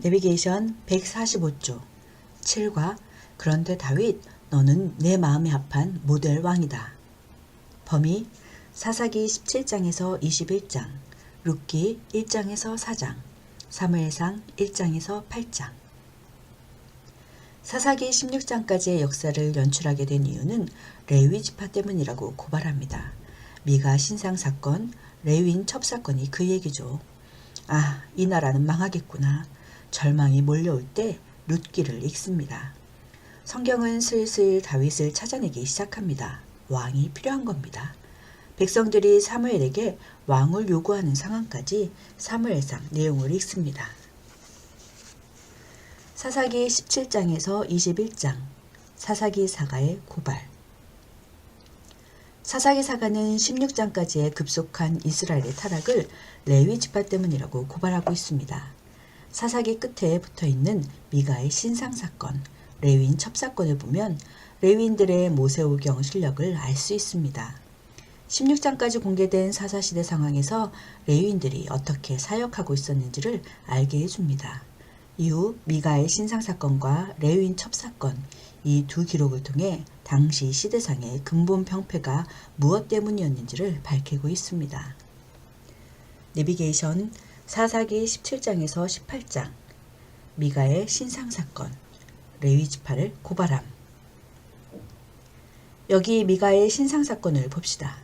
내비게이션 145조 7과 그런데 다윗 너는 내 마음에 합한 모델 왕이다. 범위 사사기 17장에서 21장, 룻기 1장에서 4장, 사무엘상 1장에서 8장. 사사기 16장까지의 역사를 연출하게 된 이유는 레위 지파 때문이라고 고발합니다. 미가 신상 사건, 레위인 첩사건이 그 얘기죠. 아, 이 나라는 망하겠구나. 절망이 몰려올 때 룻기를 읽습니다. 성경은 슬슬 다윗을 찾아내기 시작합니다. 왕이 필요한 겁니다. 백성들이 사무엘에게 왕을 요구하는 상황까지 사무엘상 내용을 읽습니다. 사사기 17장에서 21장 사사기 사가의 고발. 사사기 사가는 16장까지의 급속한 이스라엘의 타락을 레위 지파 때문이라고 고발하고 있습니다. 사사기 끝에 붙어있는 미가의 신상사건, 레위인 첩사건을 보면 레위인들의 모세오경 실력을 알 수 있습니다. 16장까지 공개된 사사시대 상황에서 레위인들이 어떻게 사역하고 있었는지를 알게 해줍니다. 이후 미가의 신상사건과 레위인 첩사건, 이 두 기록을 통해 당시 시대상의 근본 병폐가 무엇 때문이었는지를 밝히고 있습니다. 내비게이션 사사기 17장에서 18장 미가의 신상사건, 레위 지파를 고발함. 여기 미가의 신상사건을 봅시다.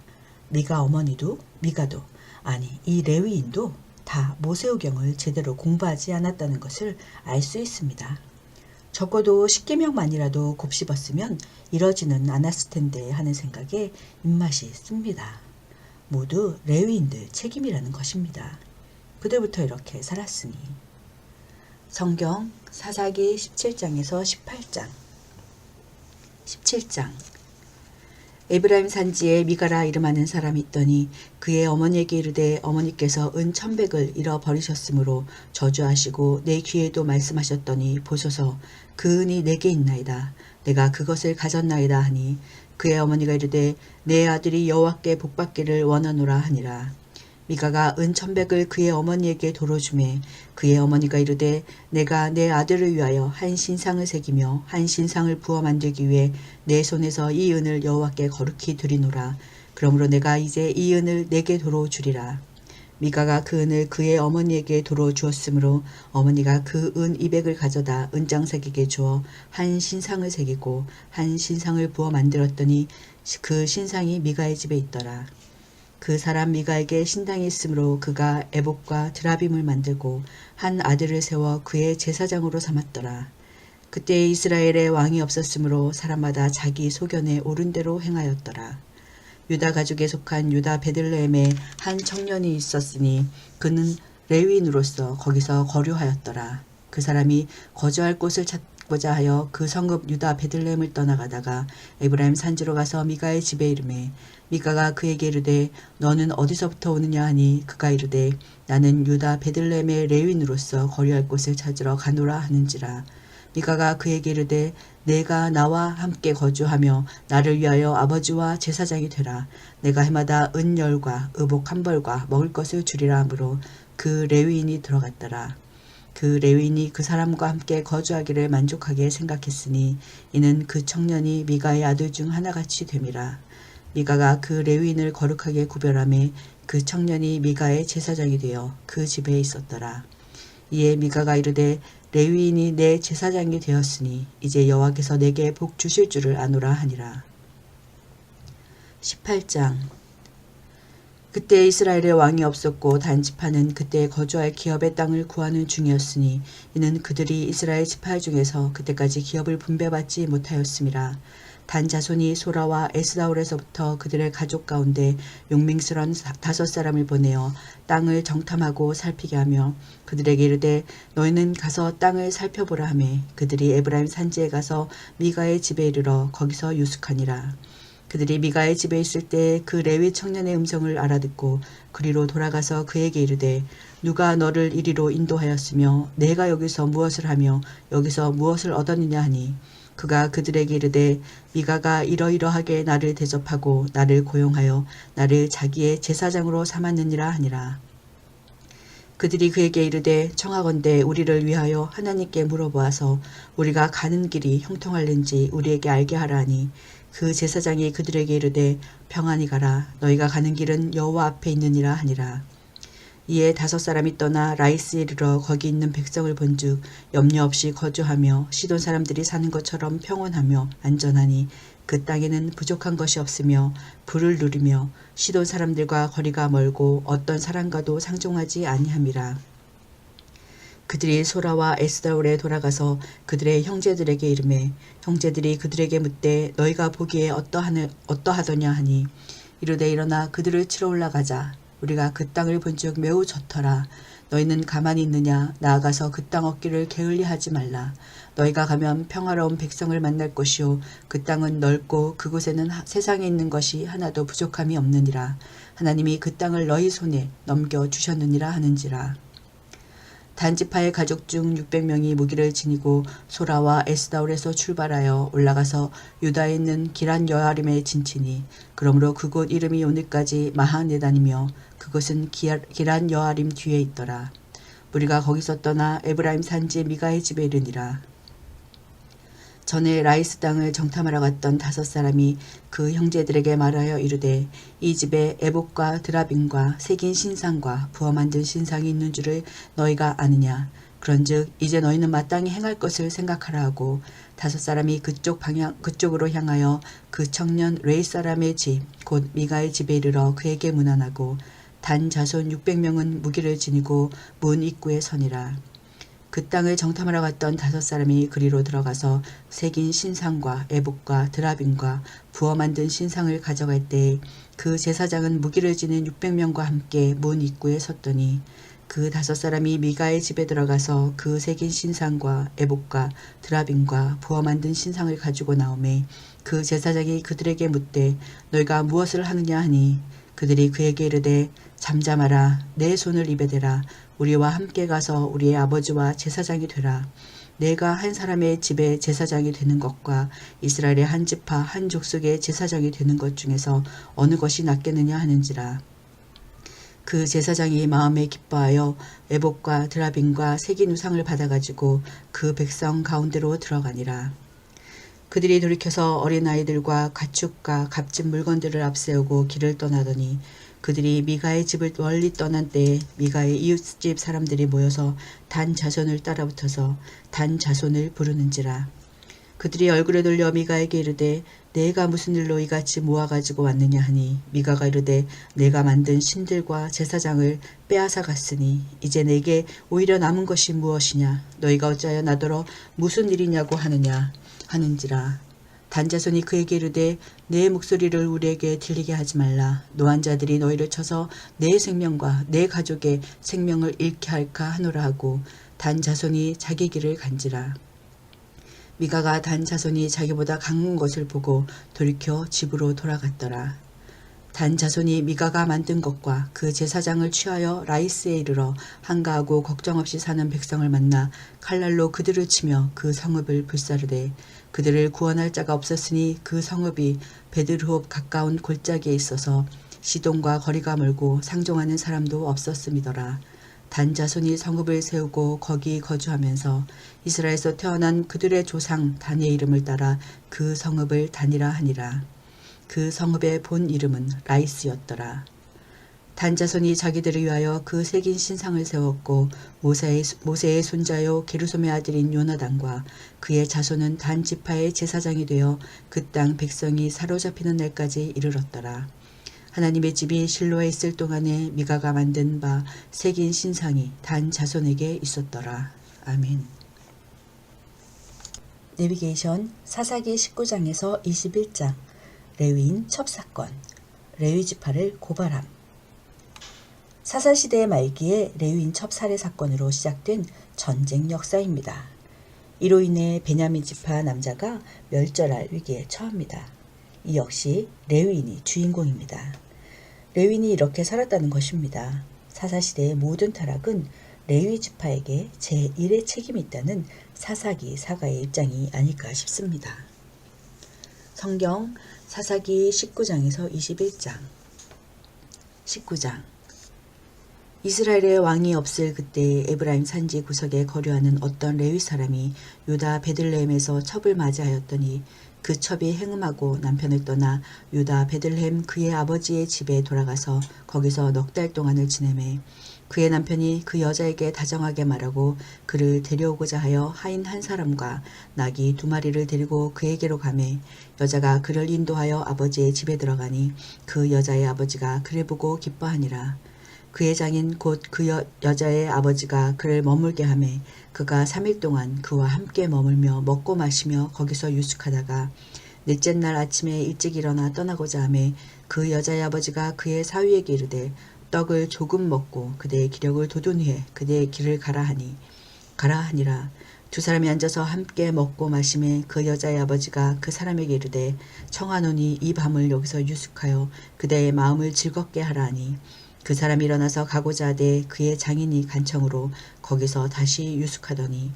미가 어머니도 미가도 아니 이 레위인도 다 모세오경을 제대로 공부하지 않았다는 것을 알 수 있습니다. 적어도 10계명만이라도 곱씹었으면 이러지는 않았을 텐데 하는 생각에 입맛이 씁니다. 모두 레위인들 책임이라는 것입니다. 그때부터 이렇게 살았으니. 성경 사사기 17장에서 18장 17장 에브라임 산지에 미가라 이름하는 사람이 있더니 그의 어머니에게 이르되 어머니께서 은 1,100을 잃어버리셨으므로 저주하시고 내 귀에도 말씀하셨더니 보소서 그 은이 내게 있나이다. 내가 그것을 가졌나이다 하니 그의 어머니가 이르되 내 아들이 여호와께 복받기를 원하노라 하니라. 미가가 은 1,100을 그의 어머니에게 도로 주매 그의 어머니가 이르되 내가 내 아들을 위하여 한 신상을 새기며 한 신상을 부어 만들기 위해 내 손에서 이 은을 여호와께 거룩히 드리노라. 그러므로 내가 이제 이 은을 내게 도로 주리라. 미가가 그 은을 그의 어머니에게 도로 주었으므로 어머니가 그 은 200을 가져다 은장새기게 주어 한 신상을 새기고 한 신상을 부어 만들었더니 그 신상이 미가의 집에 있더라. 그 사람 미가에게 신당이 있으므로 그가 에봇과 드라빔을 만들고 한 아들을 세워 그의 제사장으로 삼았더라. 그때 이스라엘에 왕이 없었으므로 사람마다 자기 소견에 옳은 대로 행하였더라. 유다 가족에 속한 유다 베들레헴에 한 청년이 있었으니 그는 레위인으로서 거기서 거류하였더라. 그 사람이 거주할 곳을 찾고자 하여 그 성읍 유다 베들레헴을 떠나가다가 에브라임 산지로 가서 미가의 집에 이르매 미가가 그에게 이르되 너는 어디서부터 오느냐 하니 그가 이르되 나는 유다 베들레헴의 레위인으로서 거류할 곳을 찾으러 가노라 하는지라. 미가가 그에게 이르되 내가 나와 함께 거주하며 나를 위하여 아버지와 제사장이 되라. 내가 해마다 은열과 의복 한 벌과 먹을 것을 주리라 하므로 그 레위인이 들어갔더라. 그 레위인이 그 사람과 함께 거주하기를 만족하게 생각했으니 이는 그 청년이 미가의 아들 중 하나같이 됨이라. 미가가 그 레위인을 거룩하게 구별하매 그 청년이 미가의 제사장이 되어 그 집에 있었더라. 이에 미가가 이르되 레위인이 내 제사장이 되었으니 이제 여호와께서 내게 복 주실 줄을 아노라 하니라. 18장 그때 이스라엘에 왕이 없었고 단 지파는 그때 거주할 기업의 땅을 구하는 중이었으니 이는 그들이 이스라엘 지파 중에서 그때까지 기업을 분배받지 못하였음이라. 단 자손이 소라와 에스다올에서부터 그들의 가족 가운데 용맹스런 5사람을 보내어 땅을 정탐하고 살피게 하며 그들에게 이르되 너희는 가서 땅을 살펴보라 하매 그들이 에브라임 산지에 가서 미가의 집에 이르러 거기서 유숙하니라. 그들이 미가의 집에 있을 때 그 레위 청년의 음성을 알아듣고 그리로 돌아가서 그에게 이르되 누가 너를 이리로 인도하였으며 내가 여기서 무엇을 하며 여기서 무엇을 얻었느냐 하니 그가 그들에게 이르되 미가가 이러이러하게 나를 대접하고 나를 고용하여 나를 자기의 제사장으로 삼았느니라 하니라. 그들이 그에게 이르되 청하건대 우리를 위하여 하나님께 물어보아서 우리가 가는 길이 형통할는지 우리에게 알게 하라 하니 그 제사장이 그들에게 이르되 평안히 가라 너희가 가는 길은 여호와 앞에 있느니라 하니라. 이에 5사람이 떠나 라이스에 이르러 거기 있는 백성을 본즉 염려 없이 거주하며 시돈 사람들이 사는 것처럼 평온하며 안전하니 그 땅에는 부족한 것이 없으며 불을 누리며 시돈 사람들과 거리가 멀고 어떤 사람과도 상종하지 아니함이라. 그들이 소라와 에스다올에 돌아가서 그들의 형제들에게 이르매 형제들이 그들에게 묻되 너희가 보기에 어떠하더냐 하니 이르되 일어나 그들을 치러 올라가자. 우리가 그 땅을 본즉 매우 좋더라. 너희는 가만히 있느냐? 나아가서 그 땅 얻기를 게을리하지 말라. 너희가 가면 평화로운 백성을 만날 것이요 그 땅은 넓고 그곳에는 세상에 있는 것이 하나도 부족함이 없느니라. 하나님이 그 땅을 너희 손에 넘겨주셨느니라 하는지라. 단지파의 가족 중 600명이 무기를 지니고 소라와 에스다올에서 출발하여 올라가서 유다에 있는 기란 여아림에 진치니 그러므로 그곳 이름이 오늘까지 마하네단이며 그것은 기란 여아림 뒤에 있더라. 우리가 거기서 떠나 에브라임 산지 미가의 집에 이르니라. 전에 라이스 땅을 정탐하러 갔던 5사람이 그 형제들에게 말하여 이르되 이 집에 에봇과 드라빔과 새긴 신상과 부어 만든 신상이 있는 줄을 너희가 아느냐. 그런즉 이제 너희는 마땅히 행할 것을 생각하라 하고 5사람이 그쪽으로 향하여 그 청년 레이 사람의 집 곧 미가의 집에 이르러 그에게 문안하고 단 자손 600명은 무기를 지니고 문 입구에 서니라. 그 땅을 정탐하러 갔던 5사람이 그리로 들어가서 새긴 신상과 에봇과 드라빔과 부어 만든 신상을 가져갈 때에 그 제사장은 무기를 지닌 600명과 함께 문 입구에 섰더니 그 5사람이 미가의 집에 들어가서 그 새긴 신상과 에봇과 드라빔과 부어 만든 신상을 가지고 나오매 그 제사장이 그들에게 묻되 너희가 무엇을 하느냐 하니 그들이 그에게 이르되 잠잠하라 내 손을 입에 대라 우리와 함께 가서 우리의 아버지와 제사장이 되라. 내가 한 사람의 집에 제사장이 되는 것과 이스라엘의 한 지파 한 족속의 제사장이 되는 것 중에서 어느 것이 낫겠느냐 하는지라. 그 제사장이 마음에 기뻐하여 에봇과 드라빔과 새긴 우상을 받아가지고 그 백성 가운데로 들어가니라. 그들이 돌이켜서 어린아이들과 가축과 값진 물건들을 앞세우고 길을 떠나더니 그들이 미가의 집을 멀리 떠난 때에 미가의 이웃집 사람들이 모여서 단 자손을 따라붙어서 단 자손을 부르는지라. 그들이 얼굴을 돌려 미가에게 이르되 내가 무슨 일로 이같이 모아가지고 왔느냐 하니 미가가 이르되 내가 만든 신들과 제사장을 빼앗아 갔으니 이제 내게 오히려 남은 것이 무엇이냐 너희가 어찌하여 나더러 무슨 일이냐고 하느냐 하는지라. 단자손이 그에게 이르되 내 목소리를 우리에게 들리게 하지 말라. 노한 자들이 너희를 쳐서 내 생명과 내 가족의 생명을 잃게 할까 하노라 하고 단자손이 자기 길을 간지라. 미가가 단자손이 자기보다 강한 것을 보고 돌이켜 집으로 돌아갔더라. 단자손이 미가가 만든 것과 그 제사장을 취하여 라이스에 이르러 한가하고 걱정 없이 사는 백성을 만나 칼날로 그들을 치며 그 성읍을 불사르되 그들을 구원할 자가 없었으니 그 성읍이 베들호흡 가까운 골짜기에 있어서 시돈과 거리가 멀고 상종하는 사람도 없었음이더라. 단자손이 성읍을 세우고 거기 거주하면서 이스라엘에서 태어난 그들의 조상 단의 이름을 따라 그 성읍을 단이라 하니라. 그 성읍의 본 이름은 라이스였더라. 단자손이 자기들을 위하여 그 새긴 신상을 세웠고 모세의 손자요 게르솜의 아들인 요나단과 그의 자손은 단 지파의 제사장이 되어 그 땅 백성이 사로잡히는 날까지 이르렀더라. 하나님의 집이 실로에 있을 동안에 미가가 만든 바 새긴 신상이 단 자손에게 있었더라. 아멘. 내비게이션 사사기 19장에서 21장 레위인 첩사건 레위 지파를 고발함. 사사시대의 말기에 레위인 첩 살해 사건으로 시작된 전쟁 역사입니다. 이로 인해 베냐민 지파 남자가 멸절할 위기에 처합니다. 이 역시 레위인이 주인공입니다. 레위인이 이렇게 살았다는 것입니다. 사사시대의 모든 타락은 레위 지파에게 제1의 책임이 있다는 사사기 사가의 입장이 아닐까 싶습니다. 성경 사사기 19장에서 21장 19장 이스라엘의 왕이 없을 그때 에브라임 산지 구석에 거류하는 어떤 레위 사람이 유다 베들레헴에서 첩을 맞이하였더니 그 첩이 행음하고 남편을 떠나 유다 베들레헴 그의 아버지의 집에 돌아가서 거기서 넉 달 동안을 지내매 그의 남편이 그 여자에게 다정하게 말하고 그를 데려오고자 하여 하인 한 사람과 나귀 2마리를 데리고 그에게로 가매 여자가 그를 인도하여 아버지의 집에 들어가니 그 여자의 아버지가 그를 보고 기뻐하니라. 그의 장인 곧 그 여자의 아버지가 그를 머물게 하매 그가 3일 동안 그와 함께 머물며 먹고 마시며 거기서 유숙하다가 넷째 날 아침에 일찍 일어나 떠나고자 하매 그 여자의 아버지가 그의 사위에게 이르되 떡을 조금 먹고 그대의 기력을 돋운 후에 그대의 길을 가라 하니라. 두 사람이 앉아서 함께 먹고 마시매 그 여자의 아버지가 그 사람에게 이르되 청하노니 이 밤을 여기서 유숙하여 그대의 마음을 즐겁게 하라 하니 그 사람이 일어나서 가고자 하되 그의 장인이 간청으로 거기서 다시 유숙하더니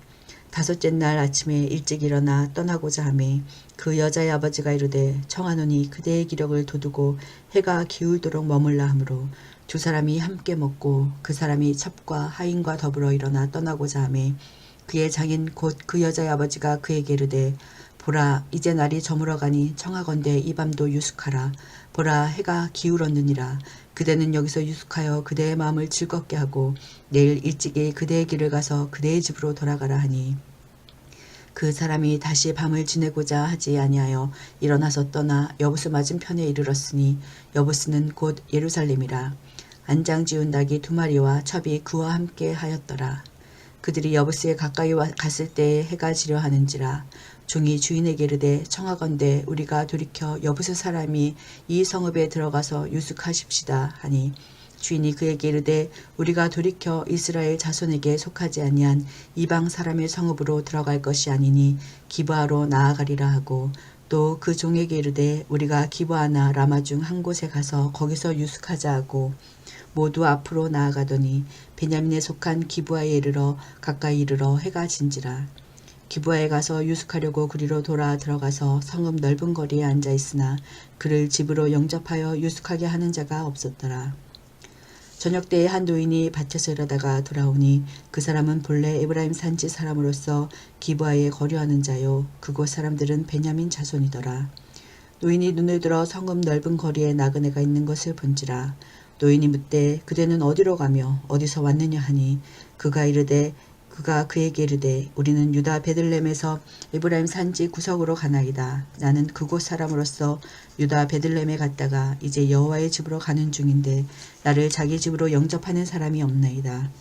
5째 날 아침에 일찍 일어나 떠나고자 하매 그 여자의 아버지가 이르되 청하노니 그대의 기력을 돋우고 해가 기울도록 머물라 하므로 두 사람이 함께 먹고 그 사람이 첩과 하인과 더불어 일어나 떠나고자 하매 그의 장인 곧 그 여자의 아버지가 그에게 이르되 보라 이제 날이 저물어가니 청하건대 이 밤도 유숙하라. 보라 해가 기울었느니라. 그대는 여기서 유숙하여 그대의 마음을 즐겁게 하고 내일 일찍이 그대의 길을 가서 그대의 집으로 돌아가라 하니 그 사람이 다시 밤을 지내고자 하지 아니하여 일어나서 떠나 여부스 맞은편에 이르렀으니 여부스는 곧 예루살렘이라. 안장 지운 나귀 2마리와 첩이 그와 함께 하였더라. 그들이 여부스에 가까이 갔을 때에 해가 지려 하는지라. 종이 주인에게 이르되 청하건대 우리가 돌이켜 여부스 사람이 이 성읍에 들어가서 유숙하십시다 하니 주인이 그에게 이르되 우리가 돌이켜 이스라엘 자손에게 속하지 아니한 이방 사람의 성읍으로 들어갈 것이 아니니 기브아로 나아가리라 하고 또 그 종에게 이르되 우리가 기브아나 라마 중 한 곳에 가서 거기서 유숙하자 하고 모두 앞으로 나아가더니 베냐민에 속한 기브아에 이르러 가까이 이르러 해가 진지라. 기브아에 가서 유숙하려고 그리로 돌아 들어가서 성읍 넓은 거리에 앉아 있으나 그를 집으로 영접하여 유숙하게 하는 자가 없었더라. 저녁 때에 한 노인이 밭에서 일하다가 돌아오니 그 사람은 본래 에브라임 산지 사람으로서 기브아에 거류하는 자요 그곳 사람들은 베냐민 자손이더라. 노인이 눈을 들어 성읍 넓은 거리에 나그네가 있는 것을 본지라. 노인이 묻되 그대는 어디로 가며 어디서 왔느냐 하니 그가 그에게 이르되 우리는 유다 베들레헴에서 에브라임 산지 구석으로 가나이다. 나는 그곳 사람으로서 유다 베들레헴에 갔다가 이제 여호와의 집으로 가는 중인데 나를 자기 집으로 영접하는 사람이 없나이다.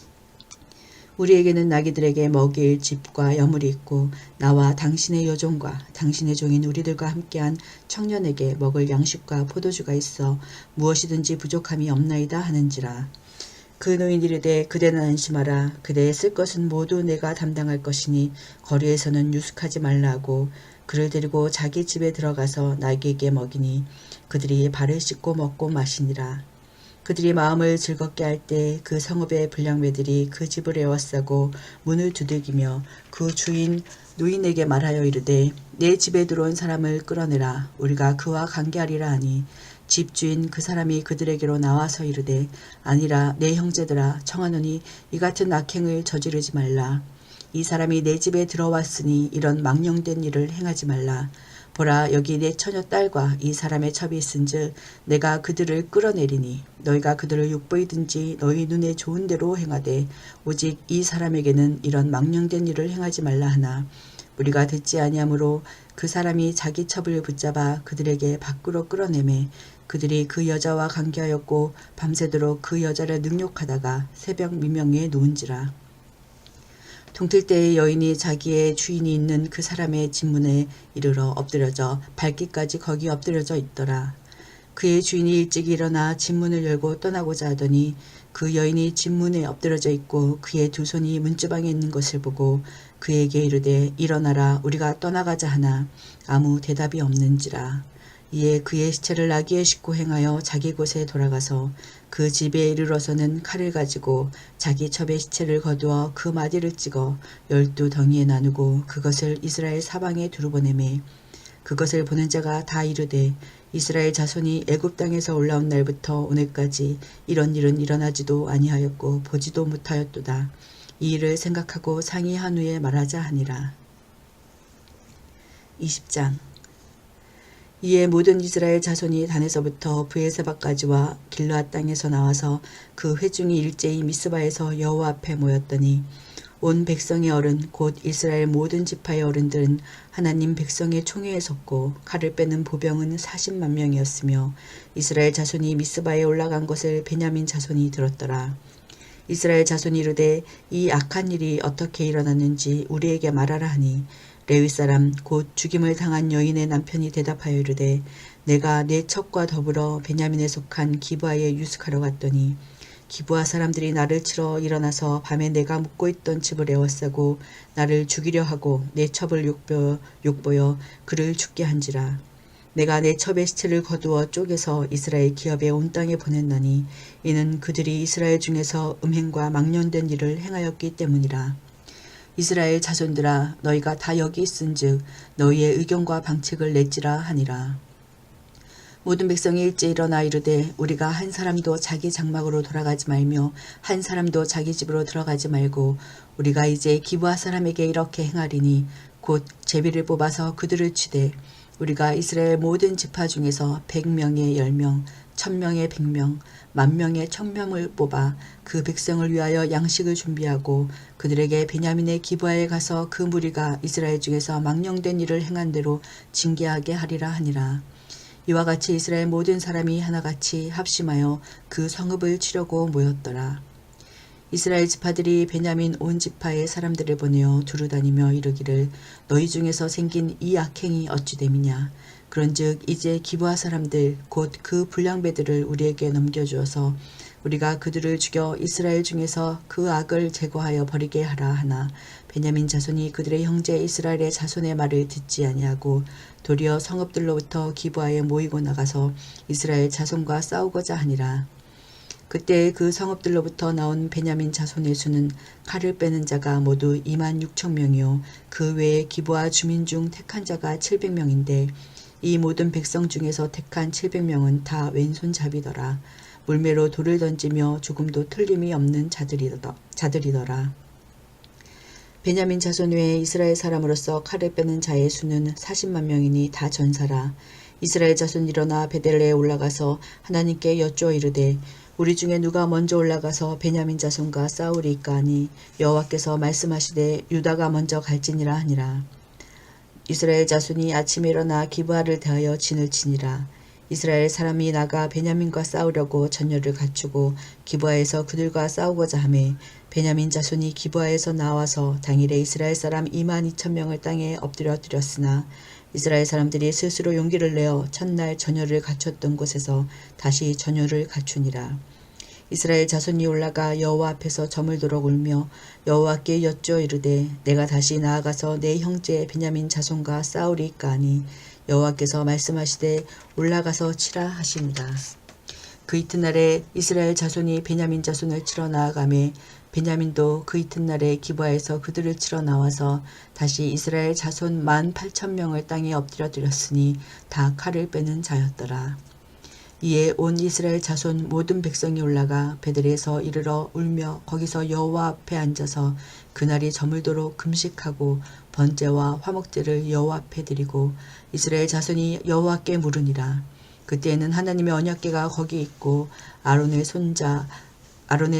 우리에게는 나귀들에게 먹일 집과 여물이 있고 나와 당신의 여종과 당신의 종인 우리들과 함께한 청년에게 먹을 양식과 포도주가 있어 무엇이든지 부족함이 없나이다 하는지라. 그 노인이 이르되 그대는 안심하라. 그대의 쓸 것은 모두 내가 담당할 것이니 거리에서는 유숙하지 말라 하고 그를 데리고 자기 집에 들어가서 나귀에게 먹이니 그들이 발을 씻고 먹고 마시니라. 그들이 마음을 즐겁게 할 때 그 성읍의 불량배들이 그 집을 에워싸고 문을 두들기며 그 주인 노인에게 말하여 이르되 내 집에 들어온 사람을 끌어내라. 우리가 그와 관계하리라 하니 집주인 그 사람이 그들에게로 나와서 이르되 아니라 내 형제들아 청하노니 이 같은 악행을 저지르지 말라. 이 사람이 내 집에 들어왔으니 이런 망령된 일을 행하지 말라. 보라 여기 내 처녀 딸과 이 사람의 첩이 있은즉 내가 그들을 끌어내리니 너희가 그들을 육보이든지 너희 눈에 좋은 대로 행하되 오직 이 사람에게는 이런 망령된 일을 행하지 말라 하나 우리가 듣지 아니하므로 그 사람이 자기 첩을 붙잡아 그들에게 밖으로 끌어내매 그들이 그 여자와 관계하였고 밤새도록 그 여자를 능욕하다가 새벽 미명에 누운지라. 동틀 때에 여인이 자기의 주인이 있는 그 사람의 집문에 이르러 엎드려져 발기까지 거기 엎드려져 있더라. 그의 주인이 일찍 일어나 집문을 열고 떠나고자 하더니 그 여인이 집문에 엎드려져 있고 그의 두 손이 문지방에 있는 것을 보고 그에게 이르되 일어나라 우리가 떠나가자 하나 아무 대답이 없는지라. 이에 그의 시체를 나귀에 싣고 행하여 자기 곳에 돌아가서 그 집에 이르러서는 칼을 가지고 자기 첩의 시체를 거두어 그 마디를 찍어 12덩이에 나누고 그것을 이스라엘 사방에 두루 보내매 그것을 보는 자가 다 이르되 이스라엘 자손이 애굽 땅에서 올라온 날부터 오늘까지 이런 일은 일어나지도 아니하였고 보지도 못하였도다. 이 일을 생각하고 상의한 후에 말하자 하니라. 20장. 이에 모든 이스라엘 자손이 단에서부터 브에세바까지와 길르앗 땅에서 나와서 그 회중이 일제히 미스바에서 여호와 앞에 모였더니 온 백성의 어른 곧 이스라엘 모든 지파의 어른들은 하나님 백성의 총회에 섰고 칼을 빼는 보병은 40만 명이었으며 이스라엘 자손이 미스바에 올라간 것을 베냐민 자손이 들었더라. 이스라엘 자손이 이르되 이 악한 일이 어떻게 일어났는지 우리에게 말하라 하니 레위 사람 곧 죽임을 당한 여인의 남편이 대답하여 이르되 내가 내 첩과 더불어 베냐민에 속한 기브아에 유숙하러 갔더니 기브아 사람들이 나를 치러 일어나서 밤에 내가 묵고 있던 집을 에워싸고 나를 죽이려 하고 내 첩을 욕보여 그를 죽게 한지라. 내가 내 첩의 시체를 거두어 쪼개서 이스라엘 기업에 온 땅에 보냈나니 이는 그들이 이스라엘 중에서 음행과 망령된 일을 행하였기 때문이라. 이스라엘 자손들아 너희가 다 여기 있은즉 너희의 의견과 방책을 낼지라 하니라. 모든 백성이 일제 일어나 이르되 우리가 한 사람도 자기 장막으로 돌아가지 말며 한 사람도 자기 집으로 들어가지 말고 우리가 이제 기브아 사람에게 이렇게 행하리니 곧 제비를 뽑아서 그들을 치되 우리가 이스라엘 모든 지파 중에서 100명의 10명, 1000명의 100명, 10,000명의 1000명을 뽑아 그 백성을 위하여 양식을 준비하고 그들에게 베냐민의 기브아에 가서 그 무리가 이스라엘 중에서 망령된 일을 행한 대로 징계하게 하리라 하니라. 이와 같이 이스라엘 모든 사람이 하나같이 합심하여 그 성읍을 치려고 모였더라. 이스라엘 지파들이 베냐민 온 지파의 사람들을 보내어 두루다니며 이르기를 너희 중에서 생긴 이 악행이 어찌 됨이냐. 그런즉 이제 기브아 사람들 곧 그 불량배들을 우리에게 넘겨주어서 우리가 그들을 죽여 이스라엘 중에서 그 악을 제거하여 버리게 하라 하나 베냐민 자손이 그들의 형제 이스라엘의 자손의 말을 듣지 아니하고 도리어 성읍들로부터 기브아에 모이고 나가서 이스라엘 자손과 싸우고자 하니라. 그때 그 성읍들로부터 나온 베냐민 자손의 수는 칼을 빼는 자가 모두 26,000명이요 그 외에 기브아 주민 중 택한 자가 700명인데 이 모든 백성 중에서 택한 700명은 다 왼손잡이더라. 물매로 돌을 던지며 조금도 틀림이 없는 자들이더라. 베냐민 자손 외에 이스라엘 사람으로서 칼을 빼는 자의 수는 40만 명이니 다 전사라. 이스라엘 자손 일어나 베델레에 올라가서 하나님께 여쭈어 이르되 우리 중에 누가 먼저 올라가서 베냐민 자손과 싸우리이까 하니 여호와께서 말씀하시되 유다가 먼저 갈지니라 하니라. 이스라엘 자손이 아침에 일어나 기브아를 대하여 진을 치니라. 이스라엘 사람이 나가 베냐민과 싸우려고 전열을 갖추고 기브아에서 그들과 싸우고자 하매 베냐민 자손이 기브아에서 나와서 당일에 이스라엘 사람 22,000명을 땅에 엎드려 드렸으나 이스라엘 사람들이 스스로 용기를 내어 첫날 전열을 갖췄던 곳에서 다시 전열을 갖추니라. 이스라엘 자손이 올라가 여호와 앞에서 저물도록 울며 여호와께 여쭈어 이르되 내가 다시 나아가서 내 형제 베냐민 자손과 싸우리이까 하니 여호와께서 말씀하시되 올라가서 치라 하시니라. 그 이튿날에 이스라엘 자손이 베냐민 자손을 치러 나아가매 베냐민도 그 이튿날에 기브아에서 그들을 치러 나와서 다시 이스라엘 자손 18,000명을 땅에 엎드려 드렸으니 다 칼을 빼는 자였더라. 이에 온 이스라엘 자손 모든 백성이 올라가 베델에서 이르러 울며 거기서 여호와 앞에 앉아서 그날이 저물도록 금식하고 번제와 화목제를 여호와 앞에 드리고 이스라엘 자손이 여호와께 물으니라. 그때에는 하나님의 언약궤가 거기 있고 아론의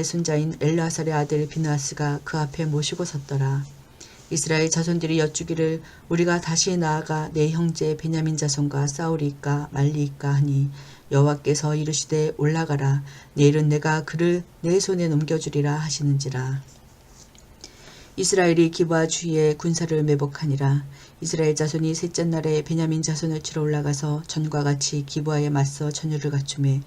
손자인 엘르아살의 아들 비느하스가 그 앞에 모시고 섰더라. 이스라엘 자손들이 여쭈기를 우리가 다시 나아가 내 형제 베냐민 자손과 싸우리이까 말리이까 하니 여호와께서 이르시되 올라가라. 내일은 내가 그를 내 손에 넘겨주리라 하시는지라. 이스라엘이 기브아 주위에 군사를 매복하니라. 이스라엘 자손이 셋째 날에 베냐민 자손을 치러 올라가서 전과 같이 기브아에 맞서 전열을 갖추매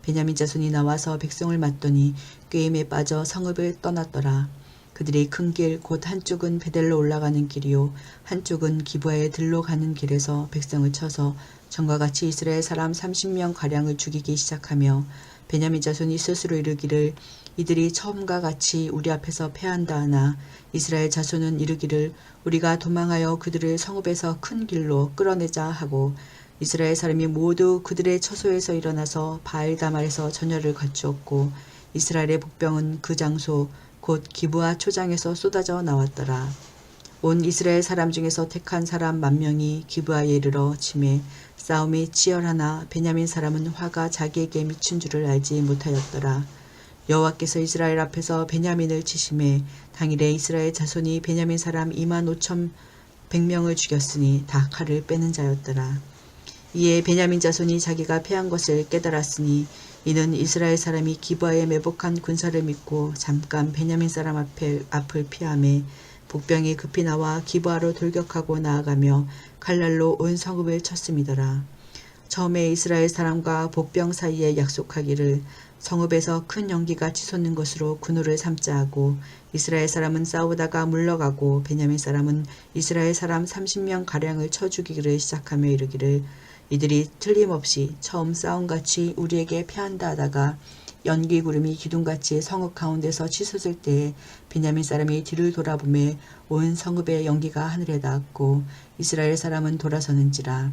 베냐민 자손이 나와서 백성을 맞더니 꾀임에 빠져 성읍을 떠났더라. 그들이 큰 길 곧 한쪽은 베델로 올라가는 길이요 한쪽은 기브아에 들로 가는 길에서 백성을 쳐서 전과 같이 이스라엘 사람 30명 가량을 죽이기 시작하며 베냐민 자손이 스스로 이르기를 이들이 처음과 같이 우리 앞에서 패한다 하나 이스라엘 자손은 이르기를 우리가 도망하여 그들을 성읍에서 큰 길로 끌어내자 하고 이스라엘 사람이 모두 그들의 처소에서 일어나서 바알다말에서 전열을 갖추었고 이스라엘의 복병은 그 장소 곧 기브아 초장에서 쏟아져 나왔더라. 온 이스라엘 사람 중에서 택한 사람 10,000명이 기브아에 이르러 치매 싸움이 치열하나 베냐민 사람은 화가 자기에게 미친 줄을 알지 못하였더라. 여호와께서 이스라엘 앞에서 베냐민을 치심에 당일에 이스라엘 자손이 베냐민 사람 25,100명을 죽였으니 다 칼을 빼는 자였더라. 이에 베냐민 자손이 자기가 패한 것을 깨달았으니 이는 이스라엘 사람이 기브아에 매복한 군사를 믿고 잠깐 베냐민 사람 앞을 피하매 복병이 급히 나와 기브아로 돌격하고 나아가며 칼날로 온 성읍을 쳤음이더라. 처음에 이스라엘 사람과 복병 사이에 약속하기를 성읍에서 큰 연기가 치솟는 것으로 군우를 삼자 하고 이스라엘 사람은 싸우다가 물러가고 베냐민 사람은 이스라엘 사람 30명 가량을 쳐 죽이기를 시작하며 이르기를 이들이 틀림없이 처음 싸움같이 우리에게 패한다 하다가 연기 구름이 기둥같이 성읍 가운데서 치솟을 때에 베냐민 사람이 뒤를 돌아보매 온 성읍의 연기가 하늘에 닿았고 이스라엘 사람은 돌아서는지라.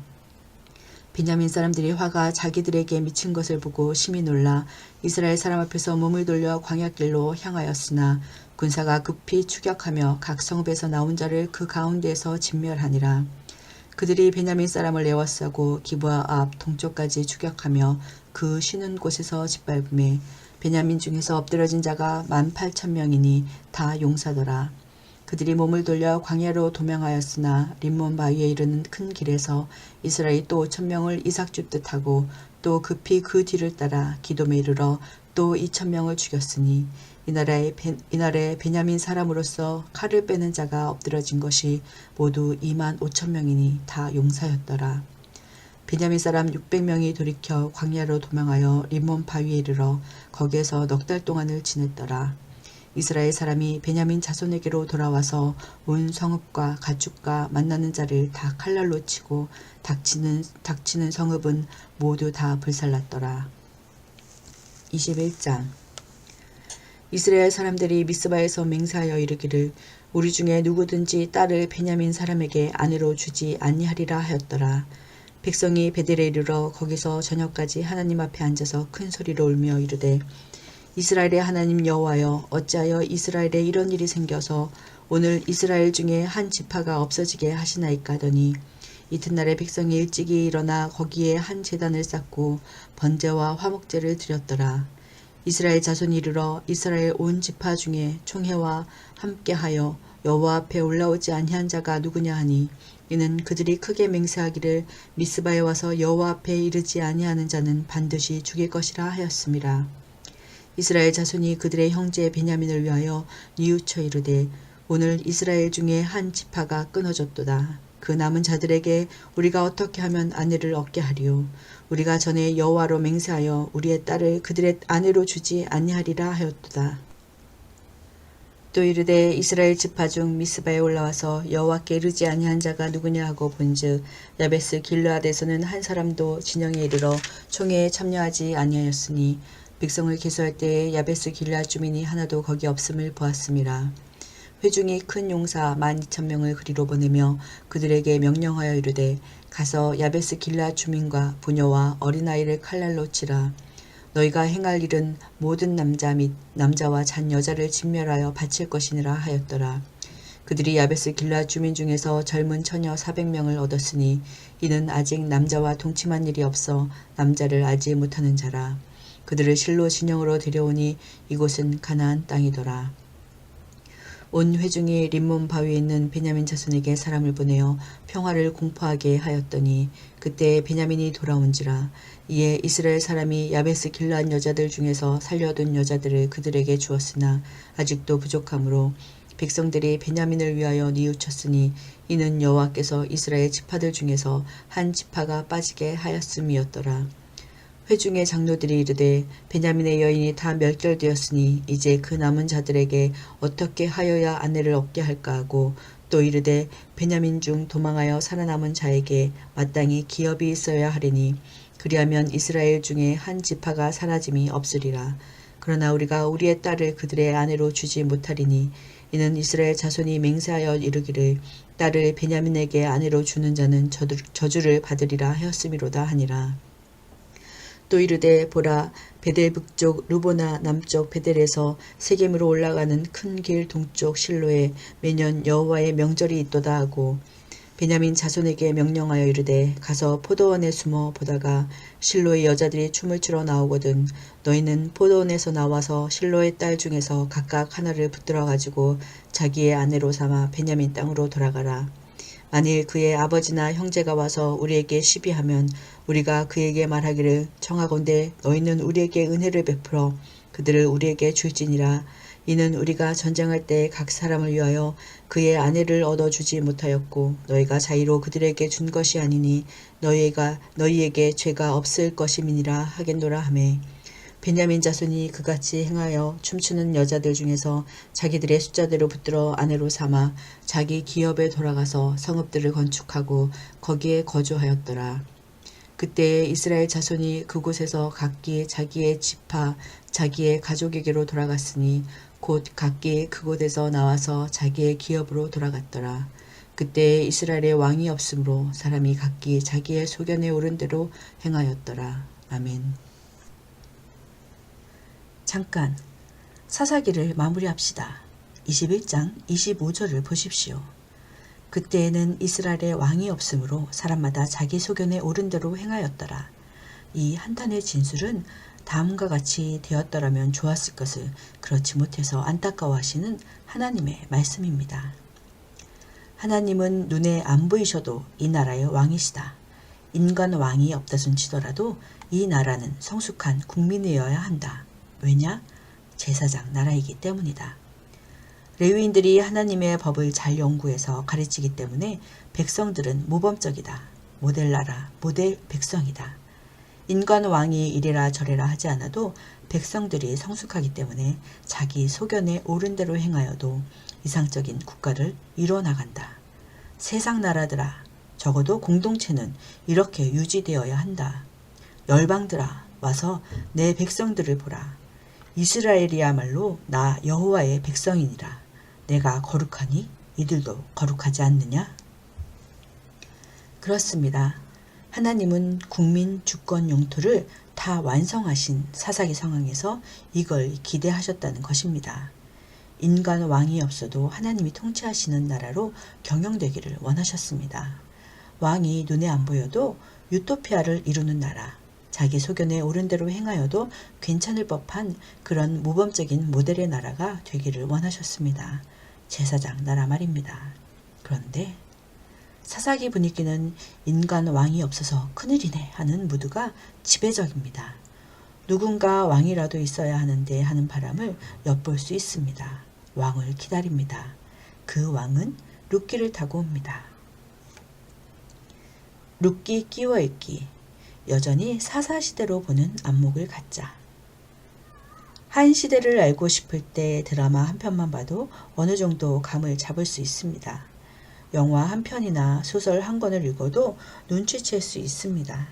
베냐민 사람들이 화가 자기들에게 미친 것을 보고 심히 놀라 이스라엘 사람 앞에서 몸을 돌려 광야길로 향하였으나 군사가 급히 추격하며 각 성읍에서 나온 자를 그 가운데에서 진멸하니라. 그들이 베냐민 사람을 에워싸고 기브아 앞 동쪽까지 추격하며 그 쉬는 곳에서 짓밟음에 베냐민 중에서 엎드러진 자가 18,000명이니 다 용사더라. 그들이 몸을 돌려 광야로 도망하였으나 림몬 바위에 이르는 큰 길에서 이스라엘이 또 5,000명을 이삭 줍듯 하고 또 급히 그 뒤를 따라 기돔에 이르러 또 2,000명을 죽였으니 이날에 베냐민 사람으로서 칼을 빼는 자가 엎드러진 것이 모두 25,000명이니 다 용사였더라. 베냐민 사람 600명이 돌이켜 광야로 도망하여 림몬 바위에 이르러 거기에서 넉 달 동안을 지냈더라. 이스라엘 사람이 베냐민 자손에게로 돌아와서 온 성읍과 가축과 만나는 자를 다 칼날로 치고 닥치는 성읍은 모두 다 불살랐더라. 21장 이스라엘 사람들이 미스바에서 맹세하여 이르기를 우리 중에 누구든지 딸을 베냐민 사람에게 아내로 주지 아니하리라 하였더라. 백성이 베델에 이르러 거기서 저녁까지 하나님 앞에 앉아서 큰 소리로 울며 이르되 이스라엘의 하나님 여호와여 어찌하여 이스라엘에 이런 일이 생겨서 오늘 이스라엘 중에 한 지파가 없어지게 하시나이까 하더니 이튿날에 백성이 일찍이 일어나 거기에 한 제단을 쌓고 번제와 화목제를 드렸더라. 이스라엘 자손이 이르러 이스라엘 온 지파 중에 총회와 함께하여 여호와 앞에 올라오지 아니한 자가 누구냐 하니 이는 그들이 크게 맹세하기를 미스바에 와서 여호와 앞에 이르지 아니하는 자는 반드시 죽일 것이라 하였음이라. 이스라엘 자손이 그들의 형제 베냐민을 위하여 뉘우쳐 이르되 오늘 이스라엘 중에 한 지파가 끊어졌도다. 그 남은 자들에게 우리가 어떻게 하면 아내를 얻게 하리요. 우리가 전에 여호와로 맹세하여 우리의 딸을 그들의 아내로 주지 아니하리라 하였도다. 또 이르되 이스라엘 지파 중 미스바에 올라와서 여호와께 이르지 아니한 자가 누구냐 하고 본즉 야베스 길르앗에서는 한 사람도 진영에 이르러 총회에 참여하지 아니하였으니 백성을 계수할 때에 야베스 길르앗 주민이 하나도 거기 없음을 보았음이라. 회중이 큰 용사 12,000명을 그리로 보내며 그들에게 명령하여 이르되 가서 야베스 길르앗 주민과 부녀와 어린아이를 칼날로 치라. 너희가 행할 일은 모든 남자 및 남자와 잔 여자를 진멸하여 바칠 것이니라 하였더라. 그들이 야베스 길르앗 주민 중에서 젊은 처녀 400명을 얻었으니 이는 아직 남자와 동침한 일이 없어 남자를 알지 못하는 자라. 그들을 실로 진영으로 데려오니 이곳은 가나안 땅이더라. 온 회중이 림몬 바위에 있는 베냐민 자손에게 사람을 보내어 평화를 공포하게 하였더니 그때 베냐민이 돌아온지라. 이에 이스라엘 사람이 야베스 길르앗 여자들 중에서 살려둔 여자들을 그들에게 주었으나 아직도 부족하므로 백성들이 베냐민을 위하여 뉘우쳤으니 이는 여호와께서 이스라엘 지파들 중에서 한 지파가 빠지게 하였음이었더라. 회중의 장로들이 이르되 베냐민의 여인이 다 멸절되었으니 이제 그 남은 자들에게 어떻게 하여야 아내를 얻게 할까 하고 또 이르되 베냐민 중 도망하여 살아남은 자에게 마땅히 기업이 있어야 하리니 그리하면 이스라엘 중에 한 지파가 사라짐이 없으리라. 그러나 우리가 우리의 딸을 그들의 아내로 주지 못하리니 이는 이스라엘 자손이 맹세하여 이르기를 딸을 베냐민에게 아내로 주는 자는 저주를 받으리라 하였음이로다 하니라. 또 이르되 보라 베델 북쪽 루보나 남쪽 베델에서 세겜으로 올라가는 큰 길 동쪽 실로에 매년 여호와의 명절이 있도다 하고 베냐민 자손에게 명령하여 이르되 가서 포도원에 숨어 보다가 실로의 여자들이 춤을 추러 나오거든 너희는 포도원에서 나와서 실로의 딸 중에서 각각 하나를 붙들어 가지고 자기의 아내로 삼아 베냐민 땅으로 돌아가라. 만일 그의 아버지나 형제가 와서 우리에게 시비하면 우리가 그에게 말하기를 청하건대 너희는 우리에게 은혜를 베풀어 그들을 우리에게 줄지니라. 이는 우리가 전쟁할 때 각 사람을 위하여 그의 아내를 얻어주지 못하였고 너희가 자의로 그들에게 준 것이 아니니 너희에게 죄가 없을 것임이니라 하겠노라 하매 베냐민 자손이 그같이 행하여 춤추는 여자들 중에서 자기들의 숫자대로 붙들어 아내로 삼아 자기 기업에 돌아가서 성읍들을 건축하고 거기에 거주하였더라. 그때 이스라엘 자손이 그곳에서 각기 자기의 지파 자기의 가족에게로 돌아갔으니 곧 각기 그곳에서 나와서 자기의 기업으로 돌아갔더라. 그때 이스라엘에 왕이 없으므로 사람이 각기 자기의 소견에 오른 대로 행하였더라. 아멘. 잠깐 사사기를 마무리합시다. 21장 25절을 보십시오. 그때에는 이스라엘에 왕이 없으므로 사람마다 자기 소견에 오른 대로 행하였더라. 이 한탄의 진술은 다음과 같이 되었더라면 좋았을 것을 그렇지 못해서 안타까워하시는 하나님의 말씀입니다. 하나님은 눈에 안 보이셔도 이 나라의 왕이시다. 인간 왕이 없다손 치더라도 이 나라는 성숙한 국민이어야 한다. 왜냐? 제사장 나라이기 때문이다. 레위인들이 하나님의 법을 잘 연구해서 가르치기 때문에 백성들은 모범적이다. 모델 나라, 모델 백성이다. 인간 왕이 이래라 저래라 하지 않아도 백성들이 성숙하기 때문에 자기 소견에 옳은 대로 행하여도 이상적인 국가를 이뤄나간다. 세상 나라들아, 적어도 공동체는 이렇게 유지되어야 한다. 열방들아, 와서 내 백성들을 보라. 이스라엘이야말로 나 여호와의 백성이니라. 내가 거룩하니 이들도 거룩하지 않느냐? 그렇습니다. 하나님은 국민 주권 영토를 다 완성하신 사사기 상황에서 이걸 기대하셨다는 것입니다. 인간 왕이 없어도 하나님이 통치하시는 나라로 경영되기를 원하셨습니다. 왕이 눈에 안 보여도 유토피아를 이루는 나라, 자기 소견에 옳은 대로 행하여도 괜찮을 법한 그런 모범적인 모델의 나라가 되기를 원하셨습니다. 제사장 나라 말입니다. 그런데 사사기 분위기는 인간 왕이 없어서 큰일이네 하는 무드가 지배적입니다. 누군가 왕이라도 있어야 하는데 하는 바람을 엿볼 수 있습니다. 왕을 기다립니다. 그 왕은 룻기를 타고 옵니다. 룻기 끼워 읽기. 여전히 사사시대로 보는 안목을 갖자. 한 시대를 알고 싶을 때 드라마 한 편만 봐도 어느 정도 감을 잡을 수 있습니다. 영화 한 편이나 소설 한 권을 읽어도 눈치챌 수 있습니다.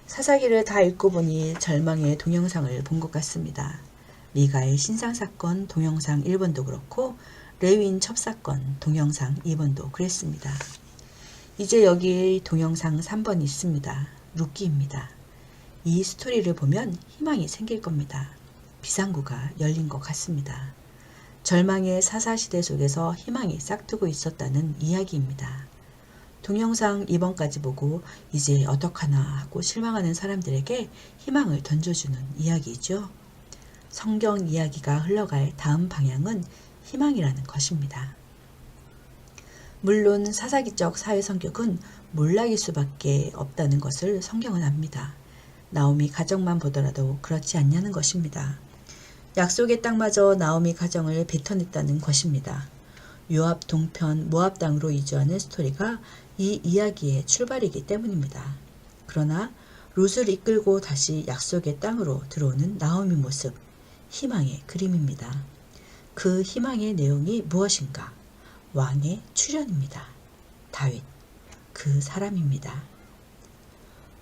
사사기를 다 읽고 보니 절망의 동영상을 본 것 같습니다. 미가의 신상사건 동영상 1번도 그렇고 레위인 첩사건 동영상 2번도 그랬습니다. 이제 여기 동영상 3번이 있습니다. 룻기입니다. 이 스토리를 보면 희망이 생길 겁니다. 비상구가 열린 것 같습니다. 절망의 사사시대 속에서 희망이 싹트고 있었다는 이야기입니다. 동영상 2번까지 보고 이제 어떡하나 하고 실망하는 사람들에게 희망을 던져주는 이야기죠. 성경 이야기가 흘러갈 다음 방향은 희망이라는 것입니다. 물론 사사기적 사회 성격은 몰락일 수밖에 없다는 것을 성경은 압니다. 나오미 가정만 보더라도 그렇지 않냐는 것입니다. 약속의 땅마저 나오미 가정을 뱉어냈다는 것입니다. 요압 동편 모압 땅으로 이주하는 스토리가 이 이야기의 출발이기 때문입니다. 그러나 룻을 이끌고 다시 약속의 땅으로 들어오는 나오미 모습, 희망의 그림입니다. 그 희망의 내용이 무엇인가? 왕의 출현입니다. 다윗, 그 사람입니다.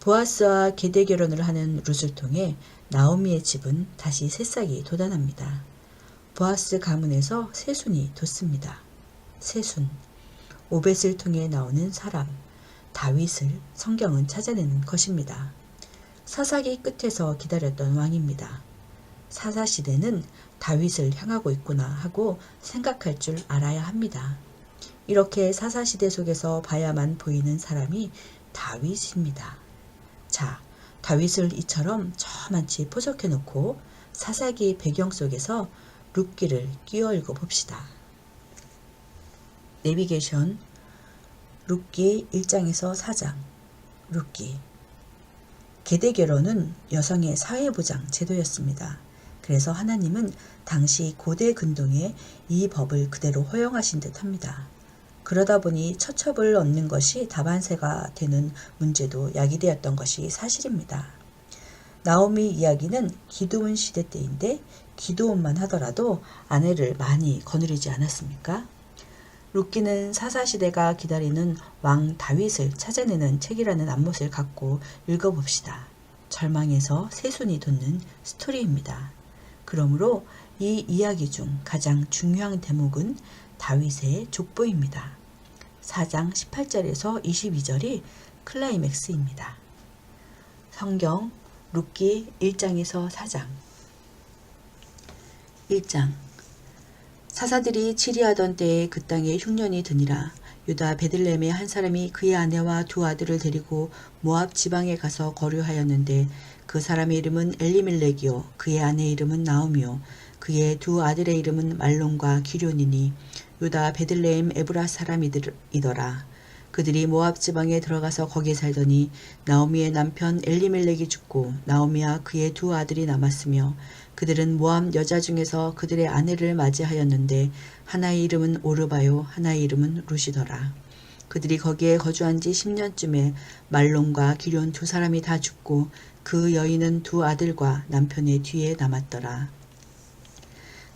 보아스와 계대 결혼을 하는 룻을 통해 나오미의 집은 다시 새싹이 돋아납니다. 보아스 가문에서 세순이 돋습니다. 세순, 오벳을 통해 나오는 사람, 다윗을 성경은 찾아내는 것입니다. 사사기 끝에서 기다렸던 왕입니다. 사사시대는 다윗을 향하고 있구나 하고 생각할 줄 알아야 합니다. 이렇게 사사시대 속에서 봐야만 보이는 사람이 다윗입니다. 자, 다윗을 이처럼 저만치 포석해 놓고 사사기 배경 속에서 룻기를 끼워 읽어 봅시다. 내비게이션 룻기 1장에서 4장 룻기 계대 결혼은 여성의 사회보장 제도였습니다. 그래서 하나님은 당시 고대 근동에 이 법을 그대로 허용하신 듯 합니다. 그러다 보니 처첩을 얻는 것이 다반세가 되는 문제도 야기되었던 것이 사실입니다. 나오미 이야기는 기드온 시대 때인데 기드온만 하더라도 아내를 많이 거느리지 않았습니까? 룻기는 사사시대가 기다리는 왕 다윗을 찾아내는 책이라는 앞못을 갖고 읽어봅시다. 절망에서 세순이 돋는 스토리입니다. 그러므로 이 이야기 중 가장 중요한 대목은 다윗의 족보입니다. 4장 18절에서 22절이 클라이맥스입니다. 성경 룻기 1장에서 4장 1장 사사들이 치리하던 때에 그 땅에 흉년이 드니라. 유다 베들레헴의 한 사람이 그의 아내와 두 아들을 데리고 모압 지방에 가서 거류하였는데 그 사람의 이름은 엘리멜렉이요 그의 아내의 이름은 나오미요 그의 두 아들의 이름은 말론과 기럯이니 유다 베들레헴 에브라 사람이더라. 그들이 모압 지방에 들어가서 거기에 살더니 나오미의 남편 엘리멜렉이 죽고 나오미와 그의 두 아들이 남았으며 그들은 모압 여자 중에서 그들의 아내를 맞이하였는데 하나의 이름은 오르바요 하나의 이름은 룻이더라. 그들이 거기에 거주한 지 10년쯤에 말론과 기럯 두 사람이 다 죽고 그 여인은 두 아들과 남편의 뒤에 남았더라.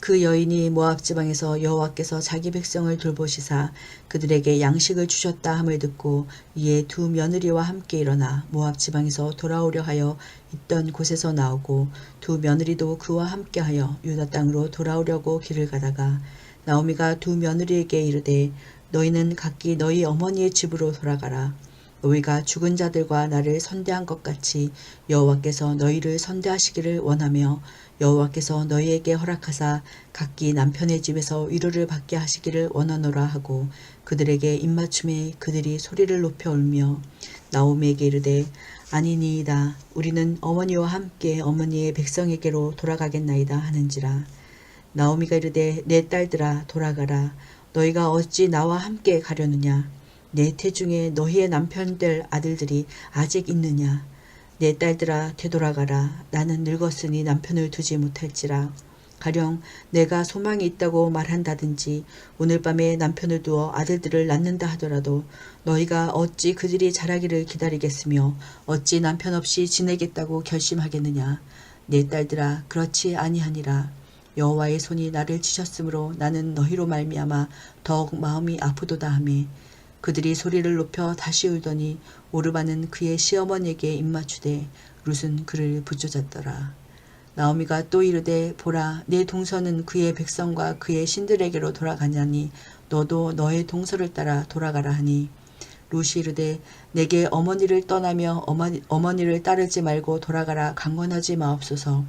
그 여인이 모압 지방에서 여호와께서 자기 백성을 돌보시사 그들에게 양식을 주셨다 함을 듣고 이에 두 며느리와 함께 일어나 모압 지방에서 돌아오려 하여 있던 곳에서 나오고 두 며느리도 그와 함께하여 유다 땅으로 돌아오려고 길을 가다가 나오미가 두 며느리에게 이르되 너희는 각기 너희 어머니의 집으로 돌아가라. 너희가 죽은 자들과 나를 선대한 것 같이 여호와께서 너희를 선대하시기를 원하며 여호와께서 너희에게 허락하사 각기 남편의 집에서 위로를 받게 하시기를 원하노라 하고 그들에게 입맞춤에 그들이 소리를 높여 울며 나오미에게 이르되 아니니이다. 우리는 어머니와 함께 어머니의 백성에게로 돌아가겠나이다 하는지라. 나오미가 이르되 내 딸들아 돌아가라. 너희가 어찌 나와 함께 가려느냐. 내 태중에 너희의 남편될 아들들이 아직 있느냐. 내 딸들아 되돌아가라. 나는 늙었으니 남편을 두지 못할지라. 가령 내가 소망이 있다고 말한다든지 오늘 밤에 남편을 두어 아들들을 낳는다 하더라도 너희가 어찌 그들이 자라기를 기다리겠으며 어찌 남편 없이 지내겠다고 결심하겠느냐. 내 딸들아 그렇지 아니하니라. 여호와의 손이 나를 치셨으므로 나는 너희로 말미암아 더욱 마음이 아프도다 하매 그들이 소리를 높여 다시 울더니 오르바는 그의 시어머니에게 입맞추되 룻은 그를 붙여잡더라. 나오미가 또 이르되 보라 내 동서는 그의 백성과 그의 신들에게로 돌아가냐니 너도 너의 동서를 따라 돌아가라 하니 룻이 이르되 내게 어머니를 떠나며 어머니를 따르지 말고 돌아가라 강권하지 마옵소서.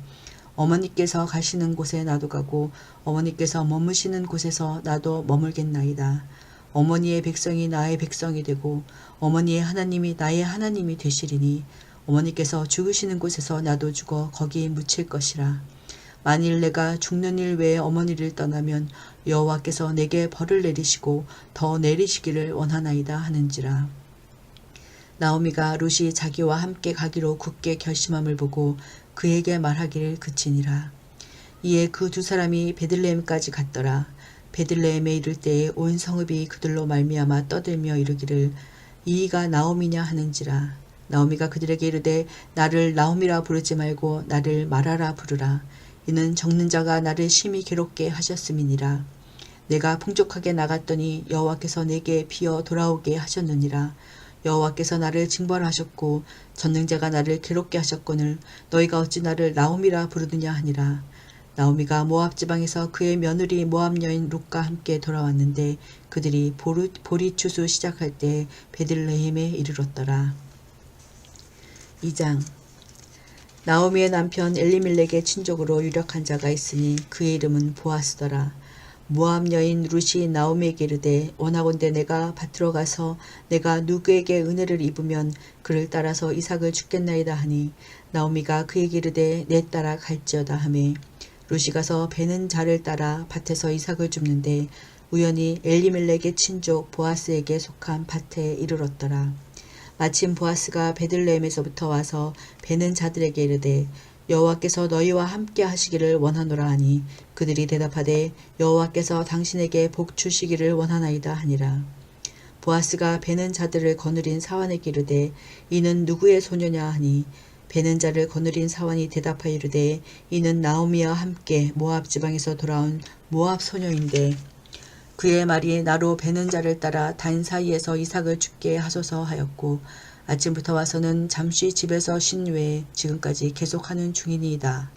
어머니께서 가시는 곳에 나도 가고 어머니께서 머무시는 곳에서 나도 머물겠나이다. 어머니의 백성이 나의 백성이 되고 어머니의 하나님이 나의 하나님이 되시리니 어머니께서 죽으시는 곳에서 나도 죽어 거기에 묻힐 것이라. 만일 내가 죽는 일 외에 어머니를 떠나면 여호와께서 내게 벌을 내리시고 더 내리시기를 원하나이다 하는지라. 나오미가 룻이 자기와 함께 가기로 굳게 결심함을 보고 그에게 말하기를 그치니라. 이에 그 두 사람이 베들레헴까지 갔더라. 베들레헴에 이를 때에 온 성읍이 그들로 말미암아 떠들며 이르기를 이가 나오미냐 하는지라. 나오미가 그들에게 이르되 나를 나오미라 부르지 말고 나를 마라라 부르라. 이는 적는 자가 나를 심히 괴롭게 하셨음이니라. 내가 풍족하게 나갔더니 여호와께서 내게 비어 돌아오게 하셨느니라. 여호와께서 나를 징벌하셨고 전능자가 나를 괴롭게 하셨거늘 너희가 어찌 나를 나오미라 부르느냐 하니라. 나오미가 모압 지방에서 그의 며느리 모압 여인 룻과 함께 돌아왔는데 그들이 보리 추수 시작할 때 베들레헴에 이르렀더라. 2장. 나오미의 남편 엘리멜렉의 친족으로 유력한 자가 있으니 그의 이름은 보아스더라. 모압 여인 룻이 나오미에게 이르되 원하건대 내가 밭으로 가서 내가 누구에게 은혜를 입으면 그를 따라서 이삭을 죽겠나이다 하니 나오미가 그에게 이르되 내 따라 갈지어다 하매 룻이 가서 베는 자를 따라 밭에서 이삭을 줍는데 우연히 엘리멜렉의 친족 보아스에게 속한 밭에 이르렀더라. 마침 보아스가 베들레헴에서부터 와서 베는 자들에게 이르되 여호와께서 너희와 함께 하시기를 원하노라 하니 그들이 대답하되 여호와께서 당신에게 복 주시기를 원하나이다 하니라. 보아스가 베는 자들을 거느린 사환에게 이르되 이는 누구의 소녀냐 하니 베는 자를 거느린 사환이 대답하여 이르되 이는 나오미와 함께 모압 지방에서 돌아온 모압 소녀인데 그의 말이 나로 베는 자를 따라 단 사이에서 이삭을 죽게 하소서 하였고 아침부터 와서는 잠시 집에서 쉰 외에 지금까지 계속하는 중이니이다.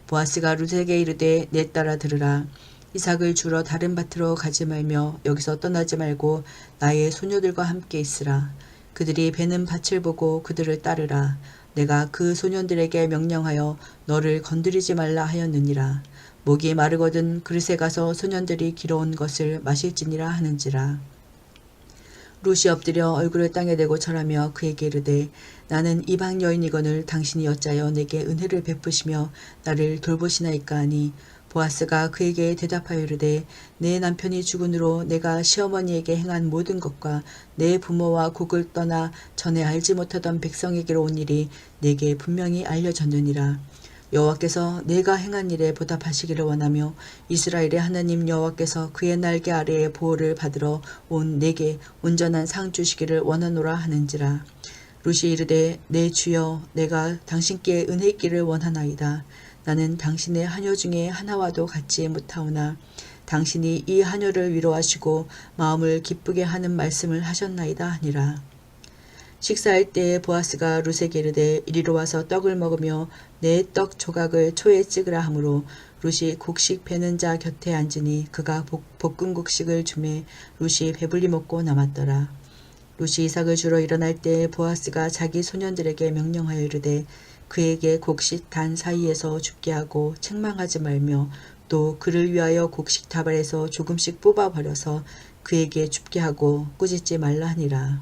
보아스가 룻에게 이르되 내 따라 들으라. 이삭을 주러 다른 밭으로 가지 말며 여기서 떠나지 말고 나의 소녀들과 함께 있으라. 그들이 베는 밭을 보고 그들을 따르라. 내가 그 소년들에게 명령하여 너를 건드리지 말라 하였느니라. 목이 마르거든 그릇에 가서 소년들이 길어온 것을 마실지니라 하는지라. 룻이 엎드려 얼굴을 땅에 대고 절하며 그에게 이르되 나는 이방 여인이거늘 당신이 어찌하여 내게 은혜를 베푸시며 나를 돌보시나이까 하니 보아스가 그에게 대답하여 이르되 내 남편이 죽은 후로 내가 시어머니에게 행한 모든 것과 내 부모와 곡을 떠나 전에 알지 못하던 백성에게로 온 일이 내게 분명히 알려졌느니라. 여호와께서 내가 행한 일에 보답하시기를 원하며 이스라엘의 하나님 여호와께서 그의 날개 아래에 보호를 받으러 온 내게 온전한 상 주시기를 원하노라 하는지라. 룻이 이르되 내 주여 내가 당신께 은혜 있기를 원하나이다. 나는 당신의 하녀 중에 하나와도 같지 못하오나 당신이 이 하녀를 위로하시고 마음을 기쁘게 하는 말씀을 하셨나이다 하니라. 식사할 때에 보아스가 룻에게 이르되 이리로 와서 떡을 먹으며 내 떡 조각을 초에 찍으라 하므로 룻이 곡식 베는 자 곁에 앉으니 그가 볶은 곡식을 주매 룻이 배불리 먹고 남았더라. 룻이 이삭을 주러 일어날 때 보아스가 자기 소년들에게 명령하여 이르되 그에게 곡식 단 사이에서 죽게 하고 책망하지 말며 또 그를 위하여 곡식 다발에서 조금씩 뽑아버려서 그에게 줍게 하고 꾸짖지 말라 하니라.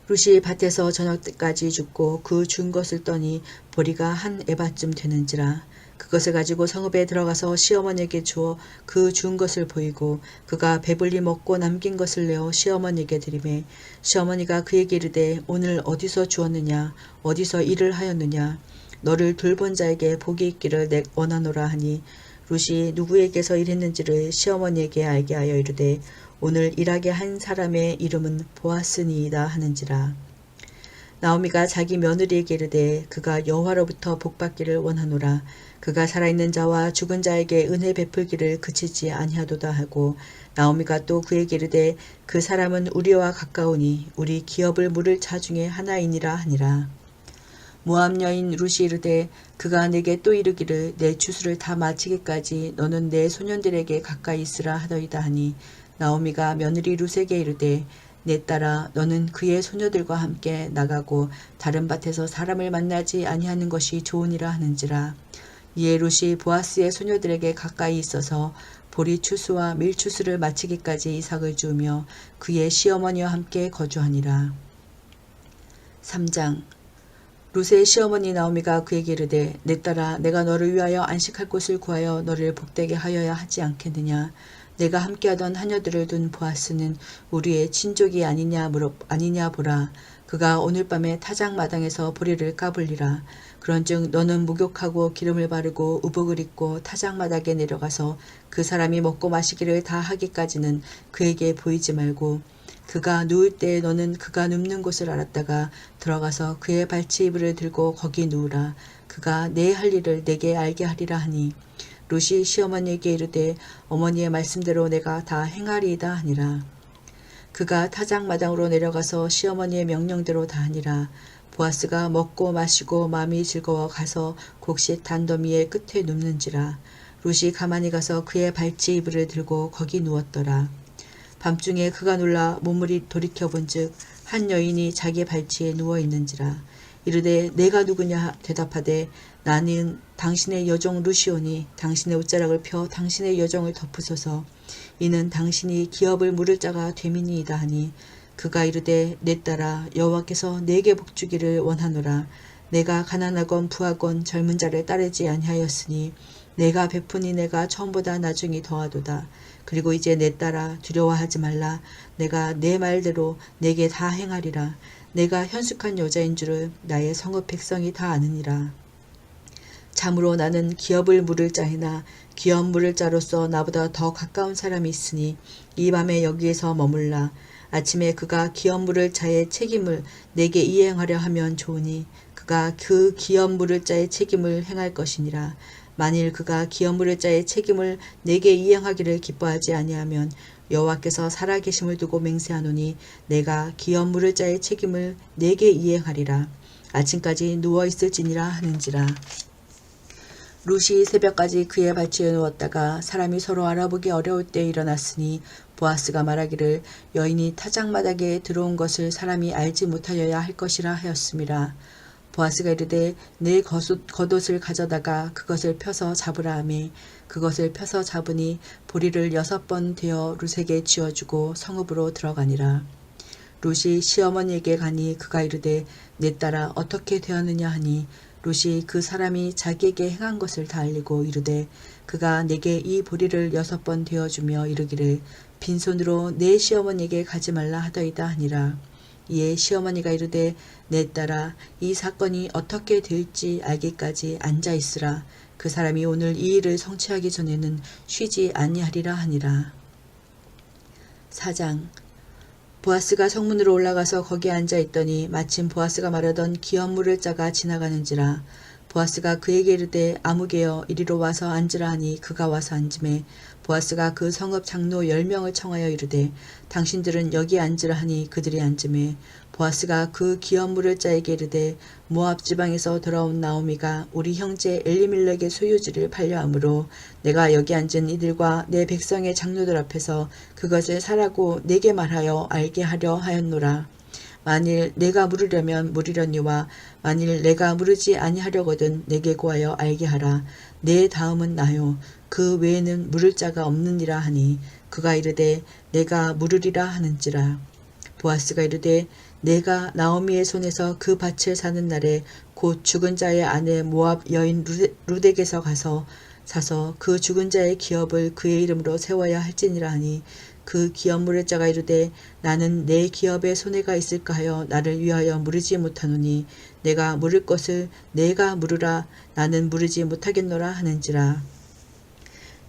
룻이 밭에서 저녁 때까지 죽고 그 준 것을 떠니 보리가 한 에바쯤 되는지라. 그것을 가지고 성읍에 들어가서 시어머니에게 주어 그 준 것을 보이고 그가 배불리 먹고 남긴 것을 내어 시어머니에게 드리매 시어머니가 그에게 이르되 오늘 어디서 주었느냐 어디서 일을 하였느냐 너를 돌본 자에게 복이 있기를 내 원하노라 하니 룻이 누구에게서 일했는지를 시어머니에게 알게 하여 이르되 오늘 일하게 한 사람의 이름은 보아스니이다 하는지라. 나오미가 자기 며느리에게 이르되 그가 여호와로부터 복받기를 원하노라. 그가 살아있는 자와 죽은 자에게 은혜 베풀기를 그치지 아니하도다 하고 나오미가 또 그에게 이르되 그 사람은 우리와 가까우니 우리 기업을 물을 자 중에 하나이니라 하니라. 모압 여인 룻이 이르되 그가 내게 또 이르기를 내 추수를 다 마치기까지 너는 내 소년들에게 가까이 있으라 하더이다 하니 나오미가 며느리 룻에게 이르되 내 딸아 너는 그의 소녀들과 함께 나가고 다른 밭에서 사람을 만나지 아니하는 것이 좋으니라 하는지라. 이에 룻이 보아스의 소녀들에게 가까이 있어서 보리 추수와 밀 추수를 마치기까지 이삭을 주우며 그의 시어머니와 함께 거주하니라. 3장. 룻의 시어머니 나오미가 그에게 이르되 내 딸아 내가 너를 위하여 안식할 곳을 구하여 너를 복되게 하여야 하지 않겠느냐. 내가 함께하던 하녀들을 둔 보아스는 우리의 친족이 아니냐 보라. 그가 오늘 밤에 타작 마당에서 보리를 까불리라. 그런즉 너는 목욕하고 기름을 바르고 우복을 입고 타작 마당에 내려가서 그 사람이 먹고 마시기를 다 하기까지는 그에게 보이지 말고 그가 누울 때 너는 그가 눕는 곳을 알았다가 들어가서 그의 발치 이불을 들고 거기 누우라. 그가 내 할 일을 내게 알게 하리라 하니 룻이 시어머니에게 이르되 어머니의 말씀대로 내가 다 행하리이다 하니라. 그가 타작마당으로 내려가서 시어머니의 명령대로 다 하니라. 보아스가 먹고 마시고 마음이 즐거워 가서 곡식 단더미의 끝에 눕는지라. 룻이 가만히 가서 그의 발치 이불을 들고 거기 누웠더라. 밤중에 그가 놀라 몸을 돌이켜본즉 한 여인이 자기 발치에 누워 있는지라. 이르되 내가 누구냐 대답하되 나는 당신의 여종 룻이오니 당신의 옷자락을 펴 당신의 여종을 덮으소서. 이는 당신이 기업을 물을 자가 되민이이다 하니 그가 이르되 내 딸아 여호와께서 내게 복주기를 원하노라. 내가 가난하건 부하건 젊은 자를 따르지 아니하였으니 내가 베푸니 내가 처음보다 나중이 더하도다. 그리고 이제 내 딸아 두려워하지 말라. 내가 내 말대로 내게 다 행하리라. 내가 현숙한 여자인 줄을 나의 성읍 백성이 다 아느니라. 참으로 나는 기업을 물을 자이나 기업 물을 자로서 나보다 더 가까운 사람이 있으니 이 밤에 여기에서 머물라. 아침에 그가 기업 물을 자의 책임을 내게 이행하려 하면 좋으니 그가 그 기업 물을 자의 책임을 행할 것이니라. 만일 그가 기업 물을 자의 책임을 내게 이행하기를 기뻐하지 아니하면 여호와께서 살아계심을 두고 맹세하노니 내가 기업 물을 자의 책임을 내게 이행하리라. 아침까지 누워있을지니라 하는지라. 룻이 새벽까지 그의 발치에 누웠다가 사람이 서로 알아보기 어려울 때 일어났으니 보아스가 말하기를 여인이 타작마당에 들어온 것을 사람이 알지 못하여야 할 것이라 하였음이라. 보아스가 이르되 내 겉옷을 가져다가 그것을 펴서 잡으라 하매 그것을 펴서 잡으니 보리를 6번 되어 룻에게 쥐어주고 성읍으로 들어가니라. 룻이 시어머니에게 가니 그가 이르되 내 딸아 어떻게 되었느냐 하니 룻이 그 사람이 자기에게 행한 것을 다 알리고 이르되 그가 내게 이 보리를 6번 되어주며 이르기를 빈손으로 내 시어머니에게 가지 말라 하더이다 하니라. 이에 시어머니가 이르되 내 딸아 이 사건이 어떻게 될지 알기까지 앉아있으라. 그 사람이 오늘 이 일을 성취하기 전에는 쉬지 아니하리라 하니라. 4장. 보아스가 성문으로 올라가서 거기에 앉아있더니 마침 보아스가 말하던 기업 물을 자가 지나가는지라. 보아스가 그에게 이르되 아무개여 이리로 와서 앉으라 하니 그가 와서 앉으매 보아스가 그 성읍 장로 10명을 청하여 이르되 당신들은 여기 앉으라 하니 그들이 앉으매 보아스가 그 기업 물을 자에게 이르되 모압 지방에서 돌아온 나오미가 우리 형제 엘리멜렉의 소유지를 팔려하므로 내가 여기 앉은 이들과 내 백성의 장로들 앞에서 그것을 사라고 내게 말하여 알게 하려 하였노라. 만일 내가 물으려면 물으려니와 만일 내가 물으지 아니하려거든 내게 구하여 알게 하라. 내 다음은 나요. 그 외에는 물을 자가 없느니라 하니 그가 이르되 내가 물으리라 하는지라. 보아스가 이르되 내가 나오미의 손에서 그 밭을 사는 날에 곧 죽은 자의 아내 모압 여인 룻에게서 가서 사서 그 죽은 자의 기업을 그의 이름으로 세워야 할지니라 하니 그 기업 물을 자가 이르되 나는 내 기업에 손해가 있을까 하여 나를 위하여 물으지 못하노니 내가 물을 것을 내가 물으라. 나는 물으지 못하겠노라 하는지라.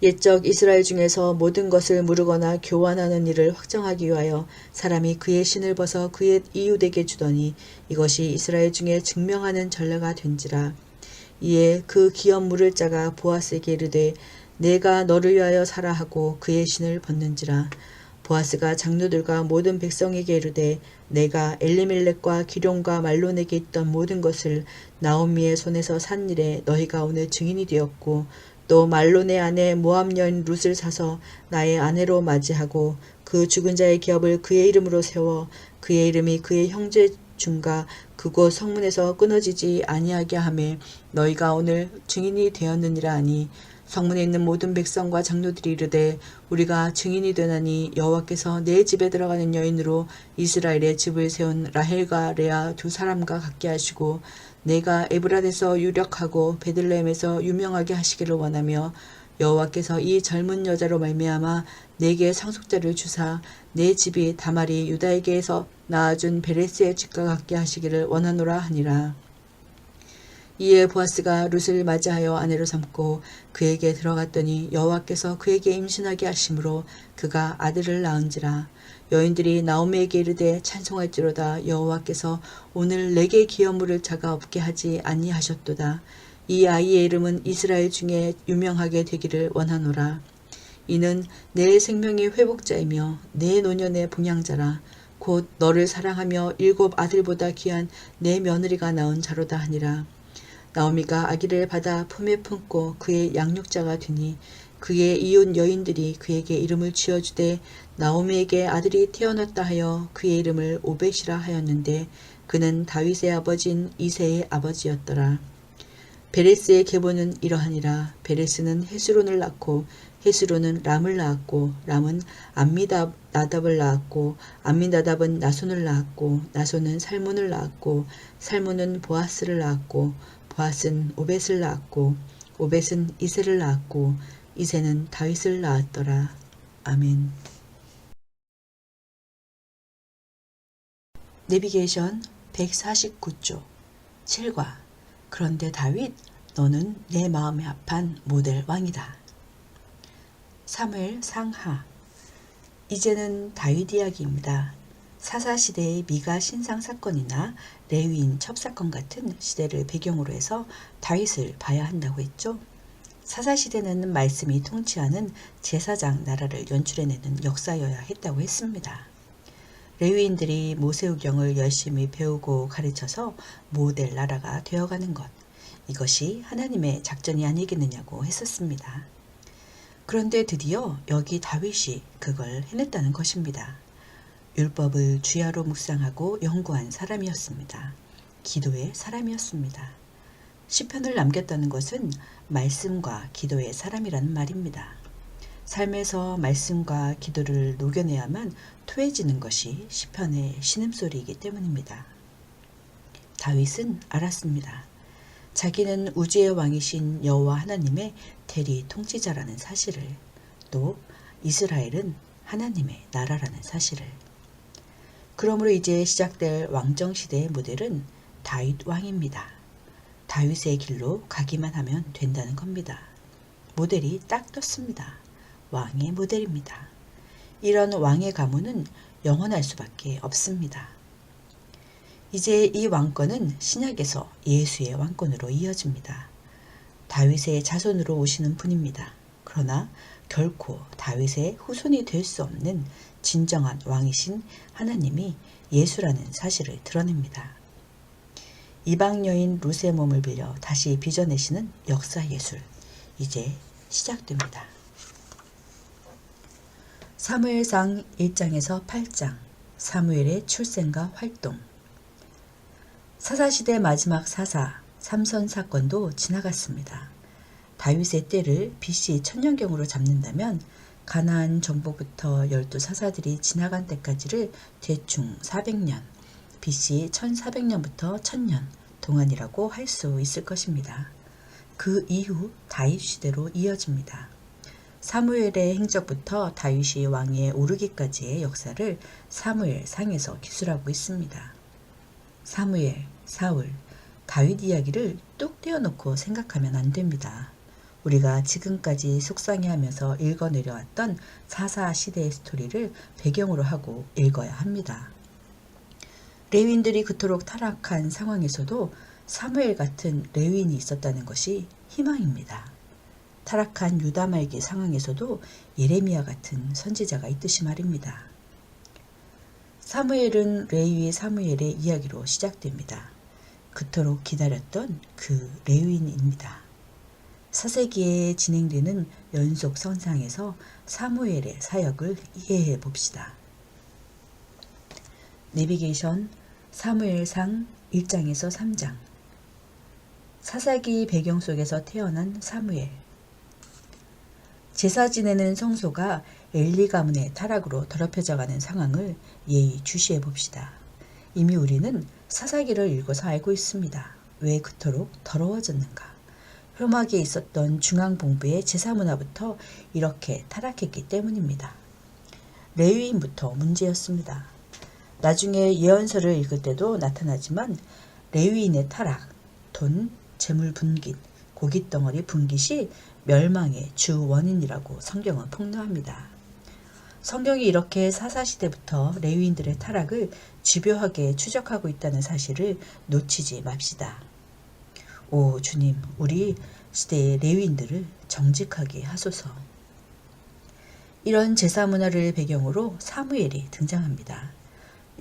옛적 이스라엘 중에서 모든 것을 물으거나 교환하는 일을 확정하기 위하여 사람이 그의 신을 벗어 그의 이웃에게 주더니 이것이 이스라엘 중에 증명하는 전례가 된지라. 이에 그 기업 물을 자가 보아스에게 이르되 내가 너를 위하여 사라 하고 그의 신을 벗는지라. 보아스가 장로들과 모든 백성에게 이르되 내가 엘리멜렉과 기럯과 말론에게 있던 모든 것을 나오미의 손에서 산 일에 너희가 오늘 증인이 되었고 또 말론의 아내 모압 여인 룻을 사서 나의 아내로 맞이하고 그 죽은 자의 기업을 그의 이름으로 세워 그의 이름이 그의 형제 중과 그곳 성문에서 끊어지지 아니하게 하매 너희가 오늘 증인이 되었느니라 하니 성문에 있는 모든 백성과 장로들이 이르되 우리가 증인이 되나니 여호와께서 내 집에 들어가는 여인으로 이스라엘의 집을 세운 라헬과 레아 두 사람과 같게 하시고 내가 에브라데서 유력하고 베들레헴에서 유명하게 하시기를 원하며 여호와께서 이 젊은 여자로 말미암아 내게 상속자를 주사 내 집이 다말이 유다에게서 낳아준 베레스의 집과 같게 하시기를 원하노라 하니라. 이에 보아스가 룻을 맞이하여 아내로 삼고 그에게 들어갔더니 여호와께서 그에게 임신하게 하심으로 그가 아들을 낳은지라. 여인들이 나오미에게 이르되 찬송할지로다. 여호와께서 오늘 내게 기업 물을 자가 없게 하지 아니하셨도다. 이 아이의 이름은 이스라엘 중에 유명하게 되기를 원하노라. 이는 내 생명의 회복자이며 내 노년의 봉양자라. 곧 너를 사랑하며 7 아들보다 귀한 내 며느리가 낳은 자로다 하니라. 나오미가 아기를 받아 품에 품고 그의 양육자가 되니 그의 이웃 여인들이 그에게 이름을 지어주되 나오미에게 아들이 태어났다 하여 그의 이름을 오벳이라 하였는데 그는 다윗의 아버지인 이새의 아버지였더라. 베레스의 계보는 이러하니라. 베레스는 헤스론을 낳고 헤스론은 람을 낳았고 람은 암미나답을 낳았고 암미나답은 나손을 낳았고 나손은 살몬을 낳았고 살몬은 보아스를 낳았고 보아스는 오벳을 낳았고 오벳은 이새를 낳았고 이새는 다윗을 낳았더라. 아멘. 내비게이션 149조 7과 그런데 다윗 너는 내 마음에 합한 모델 왕이다. 사무엘 상하. 이제는 다윗 이야기입니다. 사사시대의 미가 신상 사건이나 레위인 첩사건 같은 시대를 배경으로 해서 다윗을 봐야 한다고 했죠. 사사시대는 말씀이 통치하는 제사장 나라를 연출해내는 역사여야 했다고 했습니다. 레위인들이 모세우경을 열심히 배우고 가르쳐서 모델 나라가 되어가는 것, 이것이 하나님의 작전이 아니겠느냐고 했었습니다. 그런데 드디어 여기 다윗이 그걸 해냈다는 것입니다. 율법을 주야로 묵상하고 연구한 사람이었습니다. 기도의 사람이었습니다. 시편을 남겼다는 것은 말씀과 기도의 사람이라는 말입니다. 삶에서 말씀과 기도를 녹여내야만 토해지는 것이 시편의 신음소리이기 때문입니다. 다윗은 알았습니다. 자기는 우주의 왕이신 여호와 하나님의 대리 통치자라는 사실을, 또 이스라엘은 하나님의 나라라는 사실을. 그러므로 이제 시작될 왕정시대의 모델은 다윗 왕입니다. 다윗의 길로 가기만 하면 된다는 겁니다. 모델이 딱 떴습니다. 왕의 모델입니다. 이런 왕의 가문은 영원할 수밖에 없습니다. 이제 이 왕권은 신약에서 예수의 왕권으로 이어집니다. 다윗의 자손으로 오시는 분입니다. 그러나 결코 다윗의 후손이 될 수 없는 진정한 왕이신 하나님이 예수라는 사실을 드러냅니다. 이방 여인 룻의 몸을 빌려 다시 빚어내시는 역사 예술, 이제 시작됩니다. 사무엘상 1장에서 8장, 사무엘의 출생과 활동. 사사시대 마지막 사사 삼손 사건도 지나갔습니다. 다윗의 때를 BC 1000년경으로 잡는다면 가나안 정복부터 12사사들이 지나간 때까지를 대충 400년, BC 1400년부터 1000년 동안이라고 할 수 있을 것입니다. 그 이후 다윗 시대로 이어집니다. 사무엘의 행적부터 다윗이 왕위에 오르기까지의 역사를 사무엘상에서 기술하고 있습니다. 사무엘, 사울, 다윗 이야기를 뚝 떼어놓고 생각하면 안 됩니다. 우리가 지금까지 속상해하면서 읽어내려왔던 사사시대의 스토리를 배경으로 하고 읽어야 합니다. 레위인들이 그토록 타락한 상황에서도 사무엘 같은 레위인이 있었다는 것이 희망입니다. 타락한 유다 말기 상황에서도 예레미야 같은 선지자가 있듯이 말입니다. 사무엘은 레위 사무엘의 이야기로 시작됩니다. 그토록 기다렸던 그 레위인입니다. 사세기에 진행되는 연속 선상에서 사무엘의 사역을 이해해 봅시다. 내비게이션 사무엘상 1장에서 3장. 사사기 배경 속에서 태어난 사무엘. 제사 지내는 성소가 엘리 가문의 타락으로 더럽혀져가는 상황을 예의 주시해 봅시다. 이미 우리는 사사기를 읽어서 알고 있습니다. 왜 그토록 더러워졌는가? 혐오하게 있었던 중앙본부의 제사 문화부터 이렇게 타락했기 때문입니다. 레위인부터 문제였습니다. 나중에 예언서를 읽을 때도 나타나지만 레위인의 타락, 돈, 재물 분깃, 고깃덩어리 분깃이 멸망의 주 원인이라고 성경은 폭로합니다. 성경이 이렇게 사사시대부터 레위인들의 타락을 집요하게 추적하고 있다는 사실을 놓치지 맙시다. 오 주님, 우리 시대의 레위인들을 정직하게 하소서. 이런 제사 문화를 배경으로 사무엘이 등장합니다.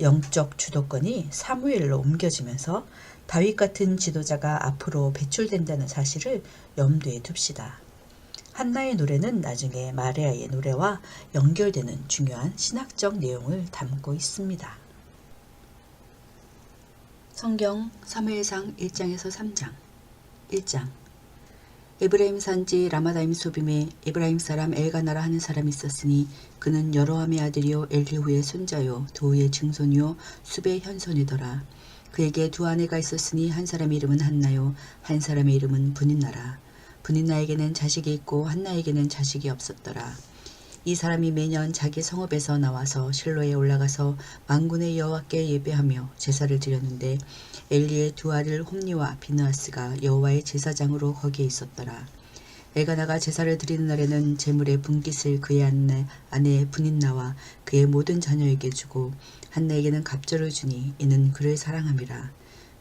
영적 주도권이 사무엘로 옮겨지면서 다윗 같은 지도자가 앞으로 배출된다는 사실을 염두에 둡시다. 한나의 노래는 나중에 마리아의 노래와 연결되는 중요한 신학적 내용을 담고 있습니다. 성경 사무엘상 1장에서 3장 1장 에브라임 산지 라마다임 소빔에 에브라임 사람 엘가나라 하는 사람이 있었으니 그는 여로함의 아들이요 엘리후의 손자요 도우의 증손이요 숲의 현손이더라. 그에게 두 아내가 있었으니 한 사람의 이름은 한나요 한 사람의 이름은 분인나라. 분인나에게는 자식이 있고 한나에게는 자식이 없었더라. 이 사람이 매년 자기 성읍에서 나와서 실로에 올라가서 만군의 여호와께 예배하며 제사를 드렸는데 엘리의 두 아들 홈니와 비느하스가 여호와의 제사장으로 거기에 있었더라. 엘가나가 제사를 드리는 날에는 제물의 분깃을 그의 아내 분인나와 그의 모든 자녀에게 주고 한나에게는 갑절을 주니 이는 그를 사랑함이라.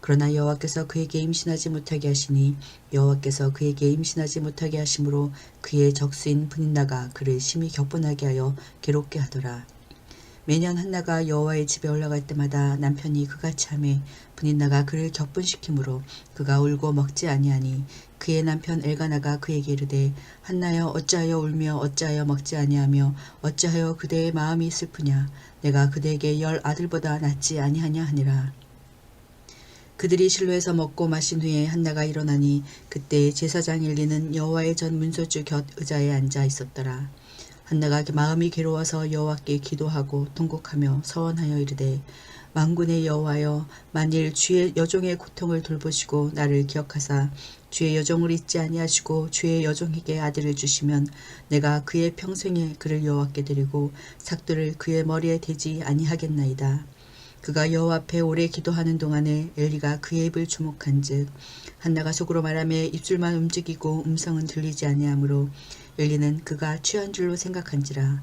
그러나 여호와께서 그에게 임신하지 못하게 하시니 여호와께서 그에게 임신하지 못하게 하심으로 그의 적수인 분인나가 그를 심히 격분하게 하여 괴롭게 하더라. 매년 한나가 여호와의 집에 올라갈 때마다 남편이 그같이 하매 분인나가 그를 격분시키므로 그가 울고 먹지 아니하니 그의 남편 엘가나가 그에게 이르되 한나여 어찌하여 울며 어찌하여 먹지 아니하며 어찌하여 그대의 마음이 슬프냐 내가 그대에게 10 아들보다 낫지 아니하냐 하니라. 그들이 실로에서 먹고 마신 후에 한나가 일어나니 그때 제사장 엘리는 여호와의 전 문소주 곁 의자에 앉아 있었더라. 한나가 마음이 괴로워서 여호와께 기도하고 통곡하며 서원하여 이르되 만군의 여호와여 만일 주의 여종의 고통을 돌보시고 나를 기억하사 주의 여종을 잊지 아니하시고 주의 여종에게 아들을 주시면 내가 그의 평생에 그를 여호와께 드리고 삭도를 그의 머리에 대지 아니하겠나이다. 그가 여호와 앞에 오래 기도하는 동안에 엘리가 그의 입을 주목한즉 한나가 속으로 말하며 입술만 움직이고 음성은 들리지 아니하므로 엘리는 그가 취한 줄로 생각한지라.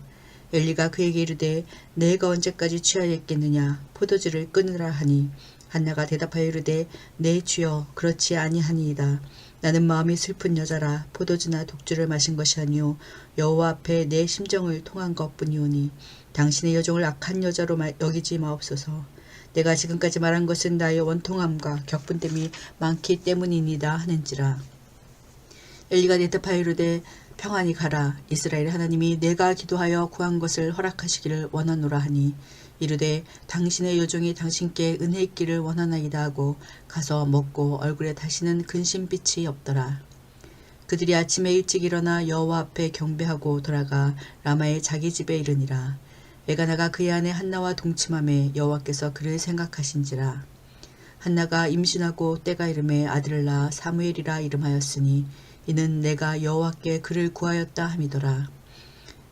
엘리가 그에게 이르되 내가 언제까지 취하였겠느냐 포도주를 끊으라 하니 한나가 대답하여 이르되 내 주여 그렇지 아니하니이다. 나는 마음이 슬픈 여자라 포도주나 독주를 마신 것이 아니오 여호와 앞에 내 심정을 통한 것뿐이오니 당신의 여종을 악한 여자로 여기지 마옵소서. 내가 지금까지 말한 것은 나의 원통함과 격분됨이 많기 때문이니이다 하는지라. 엘리가 대답하여 이르되 평안히 가라. 이스라엘 하나님이 내가 기도하여 구한 것을 허락하시기를 원하노라 하니 이르되 당신의 여종이 당신께 은혜 있기를 원하나이다 하고 가서 먹고 얼굴에 다시는 근심빛이 없더라. 그들이 아침에 일찍 일어나 여호와 앞에 경배하고 돌아가 라마의 자기 집에 이르니라. 엘가나가 그의 아내 한나와 동침하매 여호와께서 그를 생각하신지라. 한나가 임신하고 때가 이름에 아들을 낳아 사무엘이라 이름하였으니 이는 내가 여호와께 그를 구하였다 함이더라.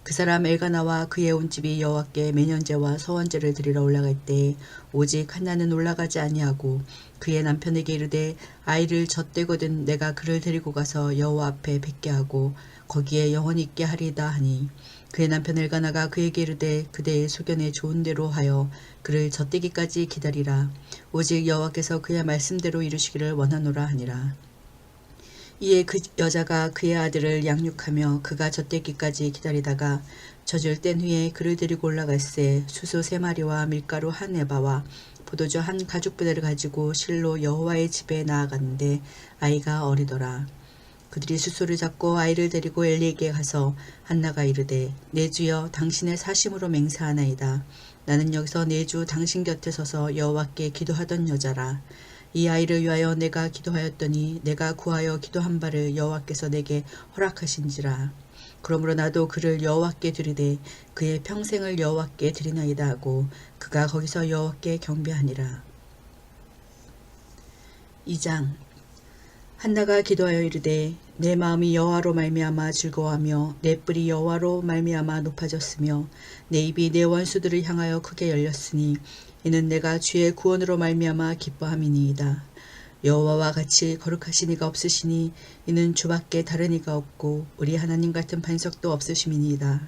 그 사람 엘가나와 그의 온 집이 여호와께 매년제와 서원제를 드리러 올라갈 때에 오직 한나는 올라가지 아니하고 그의 남편에게 이르되 아이를 젖대거든 내가 그를 데리고 가서 여호와 앞에 뵙게 하고 거기에 영원히 있게 하리이다 하니 그의 남편 엘가나가 그에게 이르되 그대의 소견에 좋은 대로 하여 그를 젖대기까지 기다리라. 오직 여호와께서 그의 말씀대로 이루시기를 원하노라 하니라. 이에 그 여자가 그의 아들을 양육하며 그가 젖대기까지 기다리다가 젖을 뗀 후에 그를 데리고 올라갈새 수소 3마리와 밀가루 1에바와 포도주 1가죽부대를 가지고 실로 여호와의 집에 나아갔는데 아이가 어리더라. 그들이 수소를 잡고 아이를 데리고 엘리에게 가서 한나가 이르되 내 주여 당신의 사심으로 맹세하나이다. 나는 여기서 내 주 당신 곁에 서서 여호와께 기도하던 여자라. 이 아이를 위하여 내가 기도하였더니 내가 구하여 기도한 바를 여호와께서 내게 허락하신지라. 그러므로 나도 그를 여호와께 드리되 그의 평생을 여호와께 드리나이다 하고 그가 거기서 여호와께 경배하니라. 2장 한나가 기도하여 이르되 내 마음이 여호와로 말미암아 즐거워하며 내 뿔이 여호와로 말미암아 높아졌으며 내 입이 내 원수들을 향하여 크게 열렸으니 이는 내가 주의 구원으로 말미암아 기뻐함이니이다. 여호와와 같이 거룩하신 이가 없으시니 이는 주밖에 다른 이가 없고 우리 하나님 같은 반석도 없으심이니이다.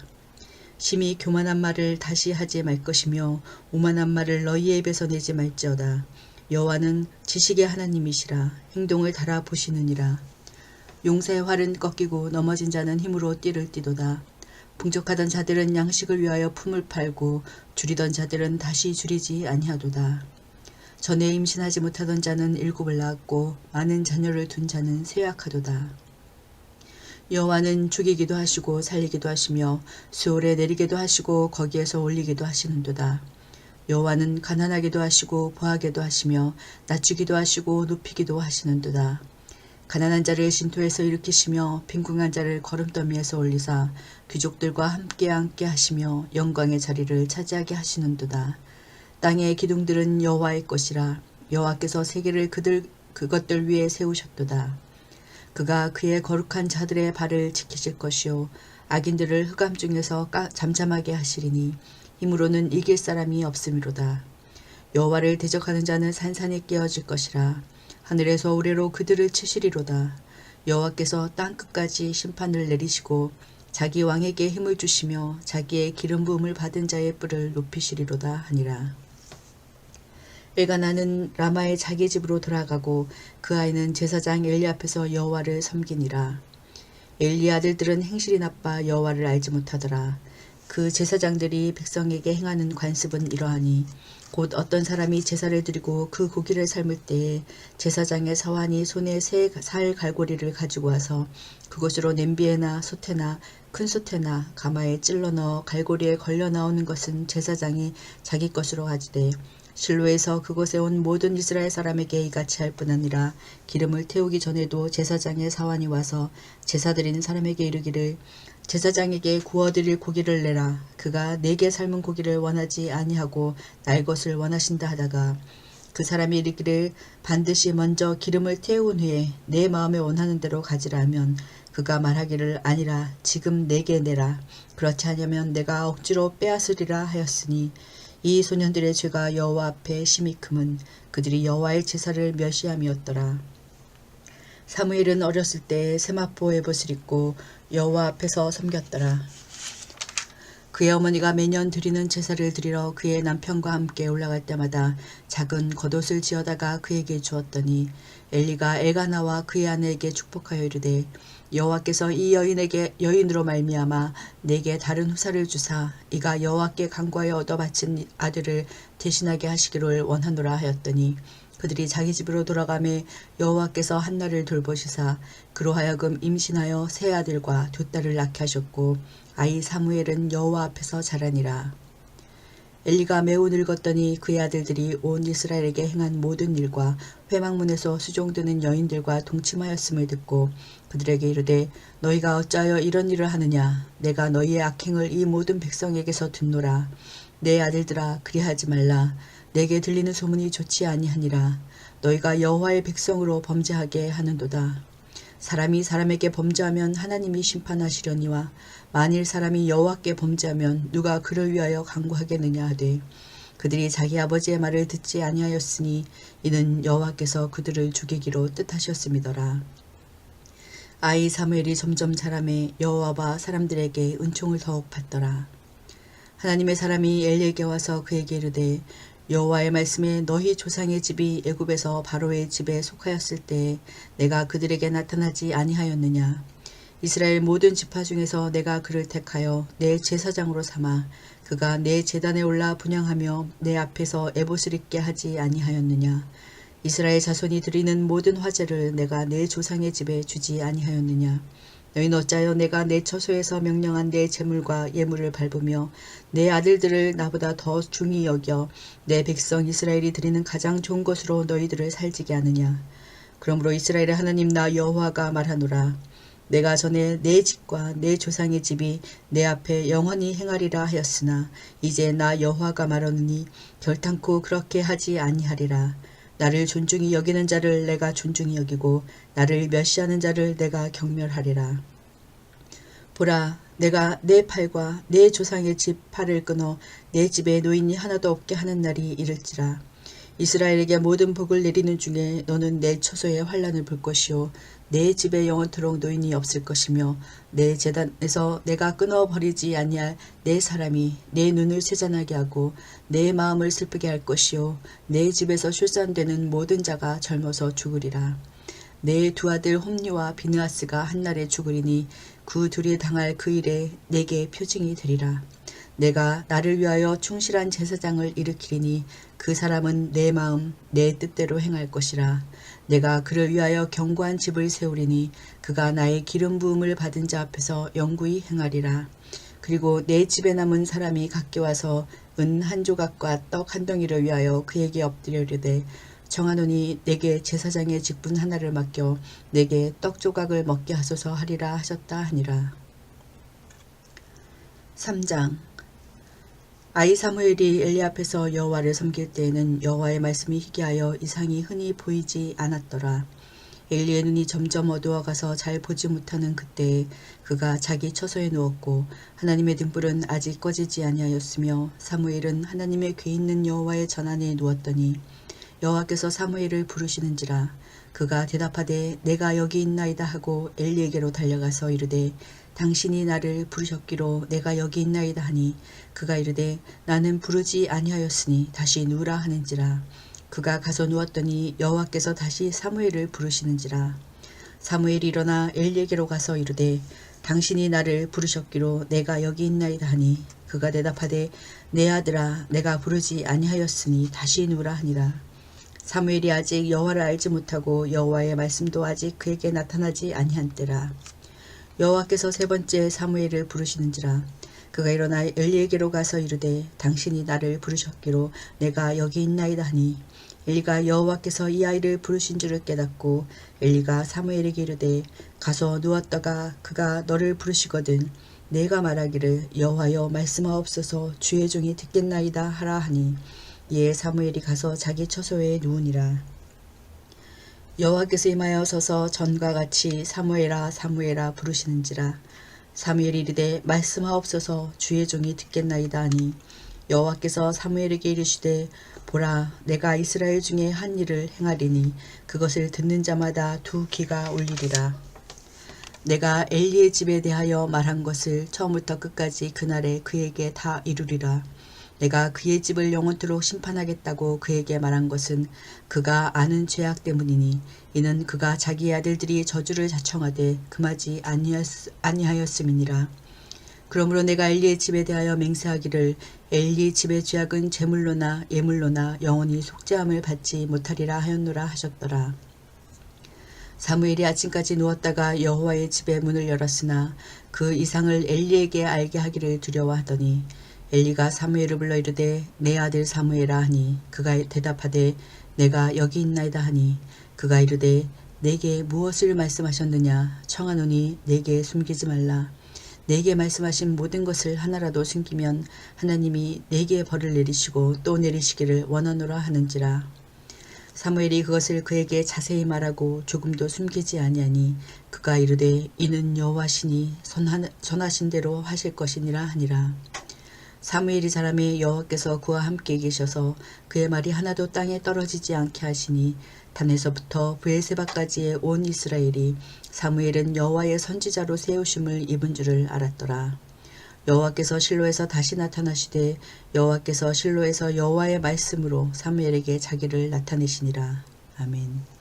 심히 교만한 말을 다시 하지 말 것이며 오만한 말을 너희의 입에서 내지 말지어다. 여호와는 지식의 하나님이시라. 행동을 달아보시느니라. 용사의 활은 꺾이고 넘어진 자는 힘으로 띠를 띠도다. 풍족하던 자들은 양식을 위하여 품을 팔고 줄이던 자들은 다시 줄이지 아니하도다. 전에 임신하지 못하던 자는 7을 낳았고 많은 자녀를 둔 자는 쇠약하도다. 여호와는 죽이기도 하시고 살리기도 하시며 수월에 내리기도 하시고 거기에서 올리기도 하시는도다. 여호와는 가난하게도 하시고 부하게도 하시며 낮추기도 하시고 높이기도 하시는도다. 가난한 자를 신토에서 일으키시며 빈궁한 자를 거름더미에서 올리사 귀족들과 함께 하시며 영광의 자리를 차지하게 하시는도다. 땅의 기둥들은 여호와의 것이라. 여호와께서 세계를 그것들 위에 세우셨도다. 그가 그의 거룩한 자들의 발을 지키실 것이요 악인들을 흑암 중에서 잠잠하게 하시리니 힘으로는 이길 사람이 없음이로다. 여호와를 대적하는 자는 산산이 깨어질 것이라. 하늘에서 우레로 그들을 치시리로다. 여호와께서 땅 끝까지 심판을 내리시고 자기 왕에게 힘을 주시며 자기의 기름 부음을 받은 자의 뿔을 높이시리로다 하니라. 엘가나는 라마의 자기 집으로 돌아가고 그 아이는 제사장 엘리 앞에서 여호와를 섬기니라. 엘리의 아들들은 행실이 나빠 여호와를 알지 못하더라. 그 제사장들이 백성에게 행하는 관습은 이러하니 곧 어떤 사람이 제사를 드리고 그 고기를 삶을 때에 제사장의 사환이 손에 새 살 갈고리를 가지고 와서 그것으로 냄비에나 솥에나 큰 솥에나 가마에 찔러 넣어 갈고리에 걸려 나오는 것은 제사장이 자기 것으로 가지되 실로에서 그곳에 온 모든 이스라엘 사람에게 이같이 할 뿐 아니라 기름을 태우기 전에도 제사장의 사환이 와서 제사 드리는 사람에게 이르기를 제사장에게 구워드릴 고기를 내라. 그가 내게 삶은 고기를 원하지 아니하고 날 것을 원하신다 하다가 그 사람이 이르기를 반드시 먼저 기름을 태운 후에 내 마음에 원하는 대로 가지라 하면 그가 말하기를 아니라 지금 내게 내라. 그렇지 않으면 내가 억지로 빼앗으리라 하였으니 이 소년들의 죄가 여호와 앞에 심히 크면 그들이 여호와의 제사를 멸시함이었더라. 사무엘은 어렸을 때 세마포 에봇을 입고 여호와 앞에서 섬겼더라. 그의 어머니가 매년 드리는 제사를 드리러 그의 남편과 함께 올라갈 때마다 작은 겉옷을 지어다가 그에게 주었더니 엘리가 엘가나와 그의 아내에게 축복하여 이르되 여호와께서 이 여인으로 말미암아 내게 다른 후사를 주사 이가 여호와께 간구하여 얻어 바친 아들을 대신하게 하시기를 원하노라 하였더니 그들이 자기 집으로 돌아가매 여호와께서 한나를 돌보시사 그로 하여금 임신하여 세 아들과 두 딸을 낳게 하셨고 아이 사무엘은 여호와 앞에서 자라니라. 엘리가 매우 늙었더니 그의 아들들이 온 이스라엘에게 행한 모든 일과 회막문에서 수종드는 여인들과 동침하였음을 듣고 그들에게 이르되 너희가 어찌하여 이런 일을 하느냐. 내가 너희의 악행을 이 모든 백성에게서 듣노라. 내 아들들아 그리하지 말라. 내게 들리는 소문이 좋지 아니하니라. 너희가 여호와의 백성으로 범죄하게 하는도다. 사람이 사람에게 범죄하면 하나님이 심판하시려니와 만일 사람이 여호와께 범죄하면 누가 그를 위하여 간구하겠느냐 하되 그들이 자기 아버지의 말을 듣지 아니하였으니 이는 여호와께서 그들을 죽이기로 뜻하셨음이더라. 아이 사무엘이 점점 자라매 여호와와 사람들에게 은총을 더욱 받더라. 하나님의 사람이 엘리에게 와서 그에게 이르되 여호와의 말씀에 너희 조상의 집이 애굽에서 바로의 집에 속하였을 때에 내가 그들에게 나타나지 아니하였느냐. 이스라엘 모든 지파 중에서 내가 그를 택하여 내 제사장으로 삼아 그가 내 제단에 올라 분향하며 내 앞에서 에봇을 입게 하지 아니하였느냐. 이스라엘 자손이 드리는 모든 화제를 내가 내 조상의 집에 주지 아니하였느냐. 너희는 어찌하여 내가 내 처소에서 명령한 내 제물과 예물을 밟으며 내 아들들을 나보다 더 중히 여겨 내 백성 이스라엘이 드리는 가장 좋은 것으로 너희들을 살지게 하느냐. 그러므로 이스라엘의 하나님 나 여호와가 말하노라. 내가 전에 내 집과 내 조상의 집이 내 앞에 영원히 행하리라 하였으나 이제 나 여호와가 말하노니 결탄코 그렇게 하지 아니하리라. 나를 존중히 여기는 자를 내가 존중히 여기고 나를 멸시하는 자를 내가 경멸하리라. 보라, 내가 내 팔과 내 조상의 집 팔을 끊어 내 집에 노인이 하나도 없게 하는 날이 이를지라. 이스라엘에게 모든 복을 내리는 중에 너는 내 처소에 환란을 볼 것이요 내 집에 영원토록 노인이 없을 것이며 내 제단에서 내가 끊어버리지 아니할 내 사람이 내 눈을 세잔하게 하고 내 마음을 슬프게 할 것이요 내 집에서 출산되는 모든 자가 젊어서 죽으리라. 내 두 아들 홈리와 비느하스가 한날에 죽으리니 그 둘이 당할 그 일에 내게 표징이 되리라. 내가 나를 위하여 충실한 제사장을 일으키리니 그 사람은 내 마음 내 뜻대로 행할 것이라. 내가 그를 위하여 견고한 집을 세우리니 그가 나의 기름 부음을 받은 자 앞에서 영구히 행하리라. 그리고 내 집에 남은 사람이 각기 와서 은 한 조각과 떡 한 덩이를 위하여 그에게 엎드려이르되 정하노니 내게 제사장의 직분 하나를 맡겨 내게 떡 조각을 먹게 하소서 하리라 하셨다 하니라. 3장. 아이 사무엘이 엘리 앞에서 여호와를 섬길 때에는 여호와의 말씀이 희귀하여 이상이 흔히 보이지 않았더라. 엘리의 눈이 점점 어두워가서 잘 보지 못하는 그때에 그가 자기 처소에 누웠고 하나님의 등불은 아직 꺼지지 아니하였으며 사무엘은 하나님의 궤 있는 여호와의 전안에 누웠더니 여호와께서 사무엘을 부르시는지라. 그가 대답하되 내가 여기 있나이다 하고 엘리에게로 달려가서 이르되 당신이 나를 부르셨기로 내가 여기 있나이다 하니 그가 이르되 나는 부르지 아니하였으니 다시 누우라 하는지라. 그가 가서 누웠더니 여호와께서 다시 사무엘을 부르시는지라. 사무엘이 일어나 엘리에게로 가서 이르되 당신이 나를 부르셨기로 내가 여기 있나이다 하니 그가 대답하되 내 아들아 내가 부르지 아니하였으니 다시 누우라 하니라. 사무엘이 아직 여호와를 알지 못하고 여호와의 말씀도 아직 그에게 나타나지 아니한 때라. 여호와께서 세 번째 사무엘을 부르시는지라. 그가 일어나 엘리에게로 가서 이르되 당신이 나를 부르셨기로 내가 여기 있나이다 하니 엘리가 여호와께서 이 아이를 부르신 줄을 깨닫고 엘리가 사무엘에게 이르되 가서 누웠다가 그가 너를 부르시거든 내가 말하기를 여호와여 말씀하옵소서 주의 종이 듣겠나이다 하라 하니 이에 사무엘이 가서 자기 처소에 누우니라. 여호와께서 임하여 서서 전과 같이 사무엘아 사무엘아 부르시는지라. 사무엘이 이르되 말씀하옵소서 주의 종이 듣겠나이다 하니 여호와께서 사무엘에게 이르시되 보라 내가 이스라엘 중에 한 일을 행하리니 그것을 듣는 자마다 두 귀가 울리리라. 내가 엘리의 집에 대하여 말한 것을 처음부터 끝까지 그날에 그에게 다 이루리라. 내가 그의 집을 영원토록 심판하겠다고 그에게 말한 것은 그가 아는 죄악 때문이니 이는 그가 자기의 아들들이 저주를 자청하되 금하지 아니하였음이니라. 그러므로 내가 엘리의 집에 대하여 맹세하기를 엘리 집의 죄악은 제물로나 예물로나 영원히 속죄함을 받지 못하리라 하였노라 하셨더라. 사무엘이 아침까지 누웠다가 여호와의 집의 문을 열었으나 그 이상을 엘리에게 알게 하기를 두려워하더니 엘리가 사무엘을 불러 이르되 내 아들 사무엘아 하니 그가 대답하되 내가 여기 있나이다 하니 그가 이르되 내게 무엇을 말씀하셨느냐 청하노니 내게 숨기지 말라. 내게 말씀하신 모든 것을 하나라도 숨기면 하나님이 내게 벌을 내리시고 또 내리시기를 원하노라 하는지라. 사무엘이 그것을 그에게 자세히 말하고 조금도 숨기지 아니하니 그가 이르되 이는 여호와시니 전하신 대로 하실 것이니라 하니라. 사무엘이 자라매 여호와께서 그와 함께 계셔서 그의 말이 하나도 땅에 떨어지지 않게 하시니 단에서부터 브엘세바까지의 온 이스라엘이 사무엘은 여호와의 선지자로 세우심을 입은 줄을 알았더라. 여호와께서 실로에서 다시 나타나시되 여호와께서 실로에서 여호와의 말씀으로 사무엘에게 자기를 나타내시니라. 아멘.